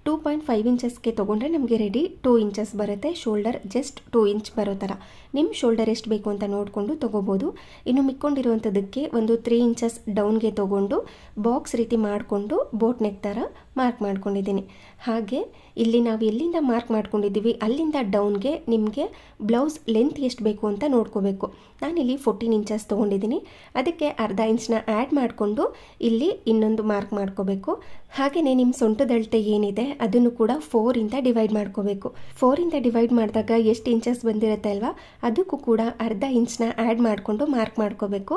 2.5 ಇಂಚಸ್ಗೆ ತೊಗೊಂಡ್ರೆ ನಮಗೆ ರೆಡಿ 2 ಇಂಚಸ್ ಬರುತ್ತೆ. ಶೋಲ್ಡರ್ ಜಸ್ಟ್ 2 ಇಂಚ್ ಬರೋ ಥರ ನಿಮ್ಮ ಶೋಲ್ಡರ್ ಎಷ್ಟು ಬೇಕು ಅಂತ ನೋಡಿಕೊಂಡು ತೊಗೋಬೋದು. ಇನ್ನು ಮಿಕ್ಕೊಂಡಿರುವಂಥದ್ದಕ್ಕೆ ಒಂದು 3 ಇಂಚಸ್ ಡೌನ್ಗೆ ತೊಗೊಂಡು ಬಾಕ್ಸ್ ರೀತಿ ಮಾಡಿಕೊಂಡು ಬೋಟ್ ನೆಕ್ ಥರ ಮಾರ್ಕ್ ಮಾಡ್ಕೊಂಡಿದ್ದೀನಿ. ಹಾಗೆ ಇಲ್ಲಿ ನಾವು ಎಲ್ಲಿಂದ ಮಾರ್ಕ್ ಮಾಡ್ಕೊಂಡಿದ್ದೀವಿ ಅಲ್ಲಿಂದ ಡೌನ್ಗೆ ನಿಮಗೆ ಬ್ಲೌಸ್ ಲೆಂತ್ ಎಷ್ಟು ಬೇಕು ಅಂತ ನೋಡ್ಕೋಬೇಕು. ನಾನಿಲ್ಲಿ 14 ಇಂಚಸ್ ತೊಗೊಂಡಿದ್ದೀನಿ. ಅದಕ್ಕೆ ಅರ್ಧ ಇಂಚ್ನ ಆ್ಯಡ್ ಮಾಡಿಕೊಂಡು ಇಲ್ಲಿ ಇನ್ನೊಂದು ಮಾರ್ಕ್ ಮಾಡ್ಕೋಬೇಕು. ಹಾಗೆಯೇ ನಿಮ್ಮ ಸೊಂಟದ ಅಳತೆ ಏನಿದೆ ಅದನ್ನು ಕೂಡ 4ಇಂದ ಡಿವೈಡ್ ಮಾಡ್ಕೋಬೇಕು. 4ಇಂದ ಡಿವೈಡ್ ಮಾಡಿದಾಗ ಎಷ್ಟು ಇಂಚಸ್ ಬಂದಿರುತ್ತೆ ಅಲ್ವಾ ಅದಕ್ಕೂ ಕೂಡ ಅರ್ಧ ಇಂಚ್ನ ಆ್ಯಡ್ ಮಾಡಿಕೊಂಡು ಮಾರ್ಕ್ ಮಾಡ್ಕೋಬೇಕು.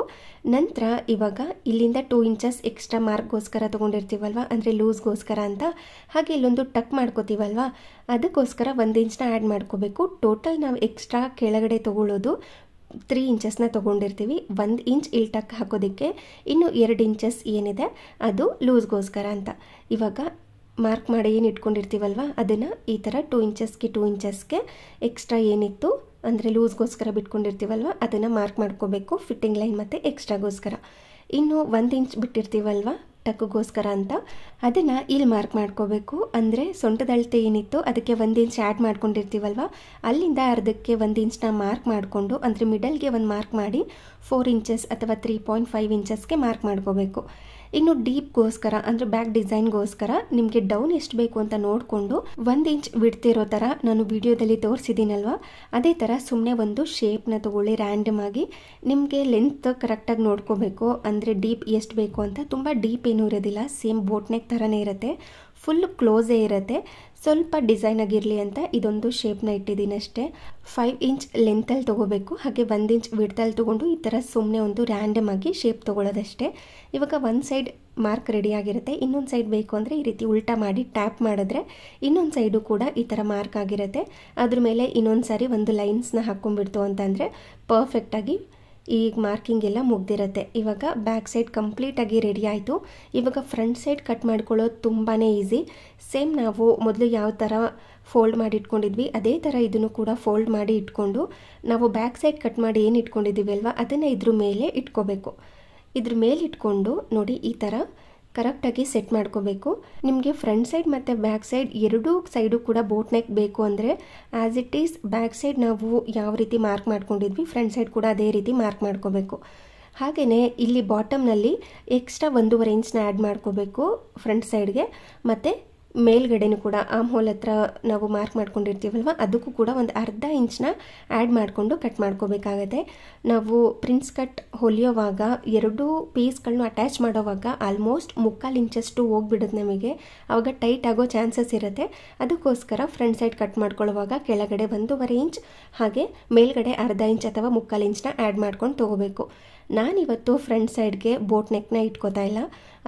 ನಂತರ ಇವಾಗ ಇಲ್ಲಿಂದ 2 ಇಂಚಸ್ ಎಕ್ಸ್ಟ್ರಾ ಮಾರ್ಕ್ಗೋಸ್ಕರ ತೊಗೊಂಡಿರ್ತೀವಲ್ವ ಅಂದರೆ ಲೂಸ್ಗೋಸ್ಕರ ಅಂತ. ಹಾಗೆ ಇಲ್ಲೊಂದು ಟಕ್ ಮಾಡ್ಕೋತೀವಲ್ವ ಅದಕ್ಕೋಸ್ಕರ 1 ಇಂಚ್ನ ಆ್ಯಡ್ ಮಾಡ್ಕೋಬೇಕು. ಟೋಟಲ್ ನಾವು ಎಕ್ಸ್ಟ್ರಾ ಕೆಳಗಡೆ ತೊಗೊಳ್ಳೋದು 3 ಇಂಚಸ್ನ ತೊಗೊಂಡಿರ್ತೀವಿ. 1 ಇಂಚ್ ಇಲ್ಲಿ ಟಕ್ ಹಾಕೋದಕ್ಕೆ, ಇನ್ನು 2 ಇಂಚಸ್ ಏನಿದೆ ಅದು ಲೂಸ್ಗೋಸ್ಕರ ಅಂತ. ಇವಾಗ ಮಾರ್ಕ್ ಮಾಡಿ ಏನು ಇಟ್ಕೊಂಡಿರ್ತೀವಲ್ವ ಅದನ್ನು ಈ ಥರ 2 ಇಂಚಸ್ಗೆ ಎಕ್ಸ್ಟ್ರಾ ಏನಿತ್ತು ಅಂದರೆ ಲೂಸ್ಗೋಸ್ಕರ ಬಿಟ್ಕೊಂಡಿರ್ತೀವಲ್ವ ಅದನ್ನು ಮಾರ್ಕ್ ಮಾಡ್ಕೋಬೇಕು ಫಿಟ್ಟಿಂಗ್ ಲೈನ್ ಮತ್ತು ಎಕ್ಸ್ಟ್ರಾಗೋಸ್ಕರ. ಇನ್ನು 1 ಇಂಚ್ ಬಿಟ್ಟಿರ್ತೀವಲ್ವ ಟಕ್ಗೋಸ್ಕರ ಅಂತ ಅದನ್ನು ಇಲ್ಲಿ ಮಾರ್ಕ್ ಮಾಡ್ಕೋಬೇಕು. ಅಂದರೆ ಸೊಂಟದ ಅಳತೆ ಏನಿತ್ತು ಅದಕ್ಕೆ 1 ಇಂಚ್ ಆ್ಯಡ್ ಮಾಡ್ಕೊಂಡಿರ್ತೀವಲ್ವ ಅಲ್ಲಿಂದ ಅರ್ಧಕ್ಕೆ 1 ಇಂಚ್ನ ಮಾರ್ಕ್ ಮಾಡಿಕೊಂಡು ಅಂದರೆ ಮಿಡಲ್ಗೆ ಒಂದು ಮಾರ್ಕ್ ಮಾಡಿ 4 ಇಂಚಸ್ ಅಥವಾ 3.5 ಇಂಚಸ್ಗೆ ಮಾರ್ಕ್ ಮಾಡ್ಕೋಬೇಕು. ಇನ್ನು ಡೀಪ್ಗೋಸ್ಕರ ಅಂದರೆ ಬ್ಯಾಕ್ ಡಿಸೈನ್ಗೋಸ್ಕರ ನಿಮಗೆ ಡೌನ್ ಎಷ್ಟು ಬೇಕು ಅಂತ ನೋಡಿಕೊಂಡು 1 ಇಂಚ್ ಬಿಡ್ತಿರೋ ಥರ ನಾನು ವಿಡಿಯೋದಲ್ಲಿ ತೋರಿಸಿದ್ದೀನಲ್ವ ಅದೇ ಥರ ಸುಮ್ಮನೆ ಒಂದು ಶೇಪ್ನ ತೊಗೊಳ್ಳಿ ರ್ಯಾಂಡಮ್ ಆಗಿ. ನಿಮಗೆ ಲೆಂತ್ ಕರೆಕ್ಟಾಗಿ ನೋಡ್ಕೋಬೇಕು. ಅಂದರೆ ಡೀಪ್ ಎಷ್ಟು ಬೇಕು ಅಂತ. ತುಂಬ ಡೀಪ್ ಏನೂ ಇರೋದಿಲ್ಲ, ಸೇಮ್ ಬೋಟ್ ನೆಕ್ ಥರನೇ ಇರುತ್ತೆ, ಫುಲ್ ಕ್ಲೋಸೇ ಇರುತ್ತೆ. ಸ್ವಲ್ಪ ಡಿಸೈನ್ ಆಗಿರಲಿ ಅಂತ ಇದೊಂದು ಶೇಪ್ನ ಇಟ್ಟಿದ್ದೀನಿ ಅಷ್ಟೇ. 5 ಇಂಚ್ ಲೆಂತಲ್ಲಿ ತೊಗೋಬೇಕು. ಹಾಗೆ 1 ಇಂಚ್ ವಿಡ್ತಲ್ಲಿ ತೊಗೊಂಡು ಈ ಥರ ಸುಮ್ಮನೆ ಒಂದು ರ್ಯಾಂಡಮ್ ಆಗಿ ಶೇಪ್ ತೊಗೊಳ್ಳೋದಷ್ಟೇ. ಇವಾಗ ಒಂದು ಸೈಡ್ ಮಾರ್ಕ್ ರೆಡಿ ಆಗಿರುತ್ತೆ. ಇನ್ನೊಂದು ಸೈಡ್ ಬೇಕು ಅಂದರೆ ಈ ರೀತಿ ಉಲ್ಟಾ ಮಾಡಿ ಟ್ಯಾಪ್ ಮಾಡಿದ್ರೆ ಇನ್ನೊಂದು ಸೈಡು ಕೂಡ ಈ ಥರ ಮಾರ್ಕ್ ಆಗಿರುತ್ತೆ. ಅದ್ರ ಮೇಲೆ ಇನ್ನೊಂದು ಸಾರಿ ಒಂದು ಲೈನ್ಸ್ನ ಹಾಕ್ಕೊಂಡ್ಬಿಡ್ತು ಅಂತಂದರೆ ಪರ್ಫೆಕ್ಟಾಗಿ ಈಗ ಮಾರ್ಕಿಂಗ್ ಎಲ್ಲ ಮುಗ್ದಿರುತ್ತೆ. ಇವಾಗ ಬ್ಯಾಕ್ ಸೈಡ್ ಕಂಪ್ಲೀಟಾಗಿ ರೆಡಿ ಆಯಿತು. ಇವಾಗ ಫ್ರಂಟ್ ಸೈಡ್ ಕಟ್ ಮಾಡ್ಕೊಳ್ಳೋದು ತುಂಬಾ ಈಸಿ. ಸೇಮ್ ನಾವು ಮೊದಲು ಯಾವ ಥರ ಫೋಲ್ಡ್ ಮಾಡಿ ಇಟ್ಕೊಂಡಿದ್ವಿ ಅದೇ ಥರ ಇದನ್ನು ಕೂಡ ಫೋಲ್ಡ್ ಮಾಡಿ ಇಟ್ಕೊಂಡು ನಾವು ಬ್ಯಾಕ್ ಸೈಡ್ ಕಟ್ ಮಾಡಿ ಏನು ಇಟ್ಕೊಂಡಿದ್ದೀವಿ ಅಲ್ವಾ ಅದನ್ನು ಇದ್ರ ಮೇಲೆ ಇಟ್ಕೋಬೇಕು. ಇದ್ರ ಮೇಲೆ ಇಟ್ಕೊಂಡು ನೋಡಿ ಈ ಥರ ಕರೆಕ್ಟಾಗಿ ಸೆಟ್ ಮಾಡ್ಕೋಬೇಕು. ನಿಮಗೆ ಫ್ರಂಟ್ ಸೈಡ್ ಮತ್ತು ಬ್ಯಾಕ್ ಸೈಡ್ ಎರಡೂ ಸೈಡು ಕೂಡ ಬೋಟ್ ನೆಕ್ ಬೇಕು ಅಂದರೆ as it is back side ನಾವು ಯಾವ ರೀತಿ ಮಾರ್ಕ್ ಮಾಡ್ಕೊಂಡಿದ್ವಿ ಫ್ರಂಟ್ ಸೈಡ್ ಕೂಡ ಅದೇ ರೀತಿ ಮಾರ್ಕ್ ಮಾಡ್ಕೋಬೇಕು. ಹಾಗೆಯೇ ಇಲ್ಲಿ ಬಾಟಮ್ನಲ್ಲಿ ಎಕ್ಸ್ಟ್ರಾ 1.5 ಇಂಚ್ನ ಆ್ಯಡ್ ಮಾಡ್ಕೋಬೇಕು ಫ್ರಂಟ್ ಸೈಡ್ಗೆ. ಮತ್ತು ಮೇಲ್ಗಡೆನೂ ಕೂಡ ಆಮ್ ಹೋಲ್ ಹತ್ರ ನಾವು ಮಾರ್ಕ್ ಮಾಡ್ಕೊಂಡಿರ್ತೀವಲ್ವ ಅದಕ್ಕೂ ಕೂಡ ಒಂದು ಅರ್ಧ ಇಂಚನ್ನ ಆ್ಯಡ್ ಮಾಡಿಕೊಂಡು ಕಟ್ ಮಾಡ್ಕೋಬೇಕಾಗತ್ತೆ. ನಾವು ಪ್ರಿನ್ಸ್ ಕಟ್ ಹೊಲಿಯೋವಾಗ ಎರಡೂ ಪೀಸ್ಗಳನ್ನೂ ಅಟ್ಯಾಚ್ ಮಾಡೋವಾಗ ಆಲ್ಮೋಸ್ಟ್ 3/4 ಇಂಚಷ್ಟು ಹೋಗ್ಬಿಡುತ್ತೆ ನಮಗೆ. ಆವಾಗ ಟೈಟ್ ಆಗೋ ಚಾನ್ಸಸ್ ಇರುತ್ತೆ. ಅದಕ್ಕೋಸ್ಕರ ಫ್ರಂಟ್ ಸೈಡ್ ಕಟ್ ಮಾಡ್ಕೊಳ್ಳುವಾಗ ಕೆಳಗಡೆ 1.5 ಇಂಚ್ ಹಾಗೆ ಮೇಲ್ಗಡೆ ಅರ್ಧ ಇಂಚ್ ಅಥವಾ 3/4 ಇಂಚನ್ನ ಆ್ಯಡ್ ಮಾಡ್ಕೊಂಡು ತೊಗೋಬೇಕು. ನಾನಿವತ್ತು ಫ್ರಂಟ್ ಸೈಡ್ಗೆ ಬೋಟ್ ನೆಕ್ನ ಇಟ್ಕೋತಾ ಇಲ್ಲ,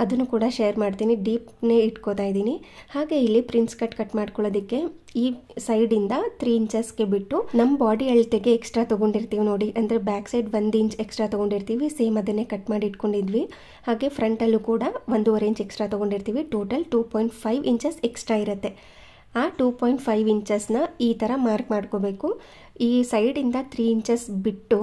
ಅದನ್ನು ಕೂಡ ಶೇರ್ ಮಾಡ್ತೀನಿ. ಡೀಪ್ನೇ ಇಟ್ಕೋತಾ ಇದ್ದೀನಿ. ಹಾಗೆ ಇಲ್ಲಿ ಪ್ರಿನ್ಸ್ ಕಟ್ ಮಾಡ್ಕೊಳ್ಳೋದಕ್ಕೆ ಈ ಸೈಡಿಂದ 3 ಇಂಚಸ್ಗೆ ಬಿಟ್ಟು ನಮ್ಮ ಬಾಡಿ ಅಳತೆಗೆ ಎಕ್ಸ್ಟ್ರಾ ತೊಗೊಂಡಿರ್ತೀವಿ ನೋಡಿ, ಅಂದರೆ ಬ್ಯಾಕ್ ಸೈಡ್ 1 ಇಂಚ್ ಎಕ್ಸ್ಟ್ರಾ ತೊಗೊಂಡಿರ್ತೀವಿ. ಸೇಮ್ ಅದನ್ನೇ ಕಟ್ ಮಾಡಿ ಇಟ್ಕೊಂಡಿದ್ವಿ. ಹಾಗೆ ಫ್ರಂಟಲ್ಲೂ ಕೂಡ 1.5 ಇಂಚ್ ಎಕ್ಸ್ಟ್ರಾ ತೊಗೊಂಡಿರ್ತೀವಿ. ಟೋಟಲ್ 2.5 ಇಂಚಸ್ ಎಕ್ಸ್ಟ್ರಾ ಇರುತ್ತೆ. ಆ 2.5 ಇಂಚಸ್ನ ಈ ಥರ ಮಾರ್ಕ್ ಮಾಡ್ಕೋಬೇಕು. ಈ ಸೈಡಿಂದ 3 ಇಂಚಸ್ ಬಿಟ್ಟು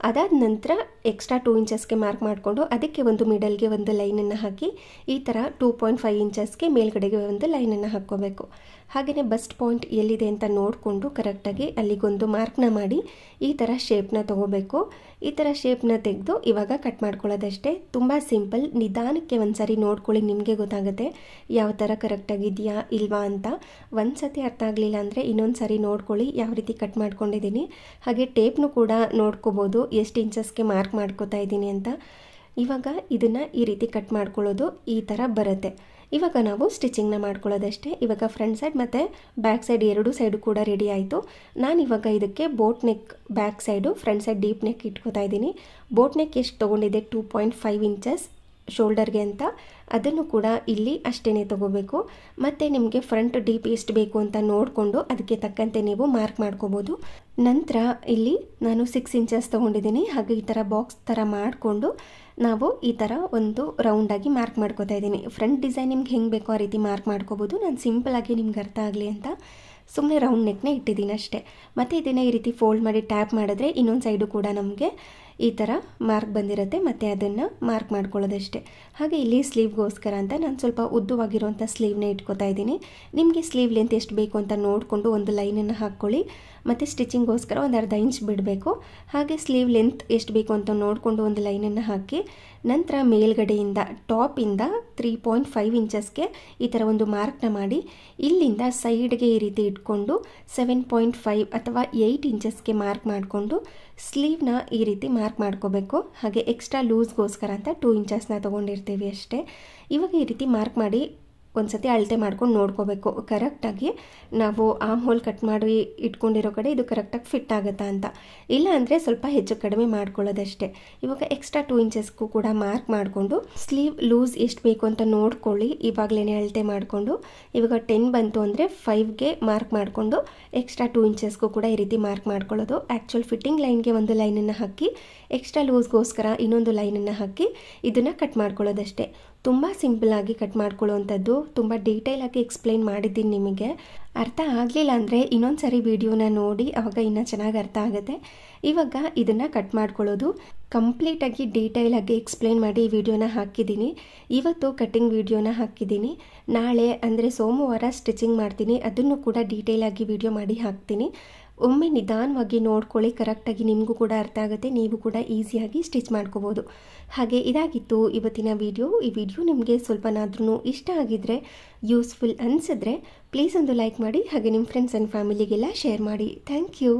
ಅದಾದ ನಂತರ ಎಕ್ಸ್ಟ್ರಾ 2 ಇಂಚಸ್ಗೆ ಮಾರ್ಕ್ ಮಾಡಿಕೊಂಡು ಅದಕ್ಕೆ ಒಂದು ಮಿಡಲ್ಗೆ ಒಂದು ಲೈನನ್ನು ಹಾಕಿ ಈ ಥರ 2.5 ಇಂಚಸ್ಗೆ ಮೇಲ್ಗಡೆಗೆ ಒಂದು ಲೈನನ್ನು ಹಾಕ್ಕೋಬೇಕು. ಹಾಗೆಯೇ ಬಸ್ಟ್ ಪಾಯಿಂಟ್ ಎಲ್ಲಿದೆ ಅಂತ ನೋಡಿಕೊಂಡು ಕರೆಕ್ಟಾಗಿ ಅಲ್ಲಿಗೊಂದು ಮಾರ್ಕ್ನ ಮಾಡಿ ಈ ಥರ ಶೇಪ್ನ ತೊಗೋಬೇಕು. ಈ ಥರ ಶೇಪ್ನ ತೆಗೆದು ಇವಾಗ ಕಟ್ ಮಾಡ್ಕೊಳ್ಳೋದಷ್ಟೇ. ತುಂಬ ಸಿಂಪಲ್. ನಿಧಾನಕ್ಕೆ ಒಂದು ಸಾರಿ ನೋಡ್ಕೊಳ್ಳಿ, ನಿಮಗೆ ಗೊತ್ತಾಗುತ್ತೆ ಯಾವ ಥರ ಕರೆಕ್ಟಾಗಿದೆಯಾ ಇಲ್ವಾ ಅಂತ. ಒಂದು ಸತಿ ಅರ್ಥ ಆಗಲಿಲ್ಲ ಅಂದರೆ ಇನ್ನೊಂದು ಸಾರಿ ನೋಡ್ಕೊಳ್ಳಿ ಯಾವ ರೀತಿ ಕಟ್ ಮಾಡ್ಕೊಂಡಿದ್ದೀನಿ. ಹಾಗೆ ಟೇಪ್ನು ಕೂಡ ನೋಡ್ಕೋಬೋದು ಎಷ್ಟು ಇಂಚಸ್ಗೆ ಮಾರ್ಕ್ ಮಾಡ್ಕೋತಾ ಇದ್ದೀನಿ ಅಂತ. ಇವಾಗ ಇದನ್ನು ಈ ರೀತಿ ಕಟ್ ಮಾಡ್ಕೊಳ್ಳೋದು ಈ ಥರ ಬರುತ್ತೆ. ಇವಾಗ ನಾವು ಸ್ಟಿಚಿಂಗ್ನ ಮಾಡ್ಕೊಳ್ಳೋದಷ್ಟೇ. ಇವಾಗ ಫ್ರಂಟ್ ಸೈಡ್ ಮತ್ತು ಬ್ಯಾಕ್ ಸೈಡ್ ಎರಡೂ ಸೈಡು ಕೂಡ ರೆಡಿ ಆಯಿತು. ನಾನಿವಾಗ ಇದಕ್ಕೆ boat neck back side front side deep neck ಇಟ್ಕೋತಾ ಇದ್ದೀನಿ. ಬೋಟ್ ನೆಕ್ ಎಷ್ಟು ತೊಗೊಂಡಿದ್ದೆ 2.5 ಇಂಚಸ್ ಶೋಲ್ಡರ್ಗೆ ಅಂತ, ಅದನ್ನು ಕೂಡ ಇಲ್ಲಿ ಅಷ್ಟೇ ತೊಗೋಬೇಕು. ಮತ್ತು ನಿಮಗೆ ಫ್ರಂಟ್ ಡೀಪ್ ಎಷ್ಟು ಬೇಕು ಅಂತ ನೋಡಿಕೊಂಡು ಅದಕ್ಕೆ ತಕ್ಕಂತೆ ನೀವು ಮಾರ್ಕ್ ಮಾಡ್ಕೋಬೋದು. ನಂತರ ಇಲ್ಲಿ ನಾನು 6 ಇಂಚಸ್ ತೊಗೊಂಡಿದ್ದೀನಿ. ಹಾಗೆ ಈ ಥರ ಬಾಕ್ಸ್ ಥರ ಮಾಡಿಕೊಂಡು ನಾವು ಈ ಥರ ಒಂದು ರೌಂಡಾಗಿ ಮಾರ್ಕ್ ಮಾಡ್ಕೋತಾ ಇದ್ದೀನಿ. ಫ್ರಂಟ್ ಡಿಸೈನ್ ನಿಮ್ಗೆ ಹೆಂಗೆ ಬೇಕೋ ಆ ರೀತಿ ಮಾರ್ಕ್ ಮಾಡ್ಕೋಬೋದು. ನಾನು ಸಿಂಪಲಾಗಿ ನಿಮ್ಗೆ ಅರ್ಥ ಆಗಲಿ ಅಂತ ಸುಮ್ಮನೆ ರೌಂಡ್ ನೆಕ್ನೇ ಇಟ್ಟಿದ್ದೀನಿ ಅಷ್ಟೇ. ಮತ್ತು ಇದನ್ನು ಈ ರೀತಿ ಫೋಲ್ಡ್ ಮಾಡಿ ಟ್ಯಾಪ್ ಮಾಡಿದ್ರೆ ಇನ್ನೊಂದು ಸೈಡು ಕೂಡ ನಮಗೆ ಈ ಥರ ಮಾರ್ಕ್ ಬಂದಿರುತ್ತೆ. ಮತ್ತು ಅದನ್ನು ಮಾರ್ಕ್ ಮಾಡ್ಕೊಳ್ಳೋದಷ್ಟೇ. ಹಾಗೆ ಇಲ್ಲಿ ಸ್ಲೀವ್ಗೋಸ್ಕರ ಅಂತ ನಾನು ಸ್ವಲ್ಪ ಉದ್ದವಾಗಿರುವಂಥ ಸ್ಲೀವ್ನ ಇಟ್ಕೋತಾ ಇದ್ದೀನಿ. ನಿಮಗೆ ಸ್ಲೀವ್ ಲೆಂತ್ ಎಷ್ಟು ಬೇಕು ಅಂತ ನೋಡಿಕೊಂಡು ಒಂದು ಲೈನನ್ನು ಹಾಕ್ಕೊಳ್ಳಿ. ಮತ್ತು ಸ್ಟಿಚಿಂಗ್ಗೋಸ್ಕರ ಒಂದು ಅರ್ಧ ಇಂಚ್ ಬಿಡಬೇಕು. ಹಾಗೆ ಸ್ಲೀವ್ ಲೆಂತ್ ಎಷ್ಟು ಬೇಕು ಅಂತ ನೋಡಿಕೊಂಡು ಒಂದು ಲೈನನ್ನು ಹಾಕಿ ನಂತರ ಮೇಲ್ಗಡೆಯಿಂದ ಟಾಪಿಂದ 3.5 ಇಂಚಸ್ಗೆ ಈ ಥರ ಒಂದು ಮಾರ್ಕ್ನ ಮಾಡಿ ಇಲ್ಲಿಂದ ಸೈಡ್ಗೆ ಈ ರೀತಿ ಇಟ್ಕೊಂಡು 7.5 ಅಥವಾ 8 ಇಂಚಸ್ಗೆ ಮಾರ್ಕ್ ಮಾಡಿಕೊಂಡು ಸ್ಲೀವ್ನ ಈ ರೀತಿ ಮಾರ್ಕ್ ಮಾಡ್ಕೋಬೇಕು. ಹಾಗೆ ಎಕ್ಸ್ಟ್ರಾ ಲೂಸ್ಗೋಸ್ಕರ ಅಂತ 2 ಇಂಚಸ್ನ ತೊಗೊಂಡಿರ್ತೀವಿ ಅಷ್ಟೇ. ಇವಾಗ ಈ ರೀತಿ ಮಾರ್ಕ್ ಮಾಡಿ ಒಂದು ಸತಿ ಅಳತೆ ಮಾಡ್ಕೊಂಡು ನೋಡ್ಕೋಬೇಕು ಕರೆಕ್ಟಾಗಿ ನಾವು ಆಮ್ ಹೋಲ್ ಕಟ್ ಮಾಡಿ ಇಟ್ಕೊಂಡಿರೋ ಕಡೆ ಇದು ಕರೆಕ್ಟಾಗಿ ಫಿಟ್ ಆಗುತ್ತಾ ಅಂತ. ಇಲ್ಲ ಅಂದರೆ ಸ್ವಲ್ಪ ಹೆಚ್ಚು ಕಡಿಮೆ ಮಾಡ್ಕೊಳ್ಳೋದಷ್ಟೇ. ಇವಾಗ ಎಕ್ಸ್ಟ್ರಾ 2 ಇಂಚಸ್ಗೂ ಕೂಡ ಮಾರ್ಕ್ ಮಾಡಿಕೊಂಡು ಸ್ಲೀವ್ ಲೂಸ್ ಎಷ್ಟು ಬೇಕು ಅಂತ ನೋಡ್ಕೊಳ್ಳಿ. ಇವಾಗಲೇ ಅಳತೆ ಮಾಡಿಕೊಂಡು ಇವಾಗ 10 ಬಂತು ಅಂದರೆ 5ಗೆ ಮಾರ್ಕ್ ಮಾಡಿಕೊಂಡು ಎಕ್ಸ್ಟ್ರಾ 2 ಇಂಚಸ್ಗೂ ಕೂಡ ಈ ರೀತಿ ಮಾರ್ಕ್ ಮಾಡ್ಕೊಳ್ಳೋದು. ಆ್ಯಕ್ಚುಲ್ ಫಿಟ್ಟಿಂಗ್ ಲೈನ್ಗೆ ಒಂದು ಲೈನನ್ನು ಹಾಕಿ ಎಕ್ಸ್ಟ್ರಾ ಲೂಸ್ಗೋಸ್ಕರ ಇನ್ನೊಂದು ಲೈನನ್ನು ಹಾಕಿ ಇದನ್ನು ಕಟ್ ಮಾಡ್ಕೊಳ್ಳೋದಷ್ಟೇ. ತುಂಬ ಸಿಂಪಲ್ಲಾಗಿ ಕಟ್ ಮಾಡ್ಕೊಳ್ಳುವಂಥದ್ದು. ತುಂಬ ಡೀಟೇಲಾಗಿ ಎಕ್ಸ್ಪ್ಲೈನ್ ಮಾಡಿದ್ದೀನಿ. ನಿಮಗೆ ಅರ್ಥ ಆಗಲಿಲ್ಲ ಅಂದರೆ ಇನ್ನೊಂದು ಸರಿ ವಿಡಿಯೋನ ನೋಡಿ, ಆವಾಗ ಇನ್ನೂ ಚೆನ್ನಾಗಿ ಅರ್ಥ ಆಗುತ್ತೆ. ಇವಾಗ ಇದನ್ನು ಕಟ್ ಮಾಡ್ಕೊಳ್ಳೋದು ಕಂಪ್ಲೀಟಾಗಿ ಡೀಟೇಲಾಗಿ ಎಕ್ಸ್ಪ್ಲೈನ್ ಮಾಡಿ ಈ ವಿಡಿಯೋನ ಹಾಕಿದ್ದೀನಿ. ಇವತ್ತು ಕಟ್ಟಿಂಗ್ ವಿಡಿಯೋನ ಹಾಕಿದ್ದೀನಿ. ನಾಳೆ ಅಂದರೆ ಸೋಮವಾರ ಸ್ಟಿಚಿಂಗ್ ಮಾಡ್ತೀನಿ, ಅದನ್ನು ಕೂಡ ಡೀಟೇಲಾಗಿ ವಿಡಿಯೋ ಮಾಡಿ ಹಾಕ್ತೀನಿ. ಒಮ್ಮೆ ನಿಧಾನವಾಗಿ ನೋಡ್ಕೊಳ್ಳಿ, ಕರೆಕ್ಟಾಗಿ ನಿಮಗೂ ಕೂಡ ಅರ್ಥ ಆಗುತ್ತೆ, ನೀವು ಕೂಡ ಈಸಿಯಾಗಿ ಸ್ಟಿಚ್ ಮಾಡ್ಕೋಬೋದು. ಹಾಗೆ ಇದಾಗಿತ್ತು ಇವತ್ತಿನ ವಿಡಿಯೋ. ಈ ವಿಡಿಯೋ ನಿಮಗೆ ಸ್ವಲ್ಪನಾದ್ರೂ ಇಷ್ಟ ಆಗಿದ್ದರೆ, ಯೂಸ್ಫುಲ್ ಅನಿಸಿದ್ರೆ ಪ್ಲೀಸ್ ಒಂದು ಲೈಕ್ ಮಾಡಿ. ಹಾಗೆ ನಿಮ್ಮ ಫ್ರೆಂಡ್ಸ್ ಆ್ಯಂಡ್ ಫ್ಯಾಮಿಲಿಗೆಲ್ಲ ಶೇರ್ ಮಾಡಿ. Thank you.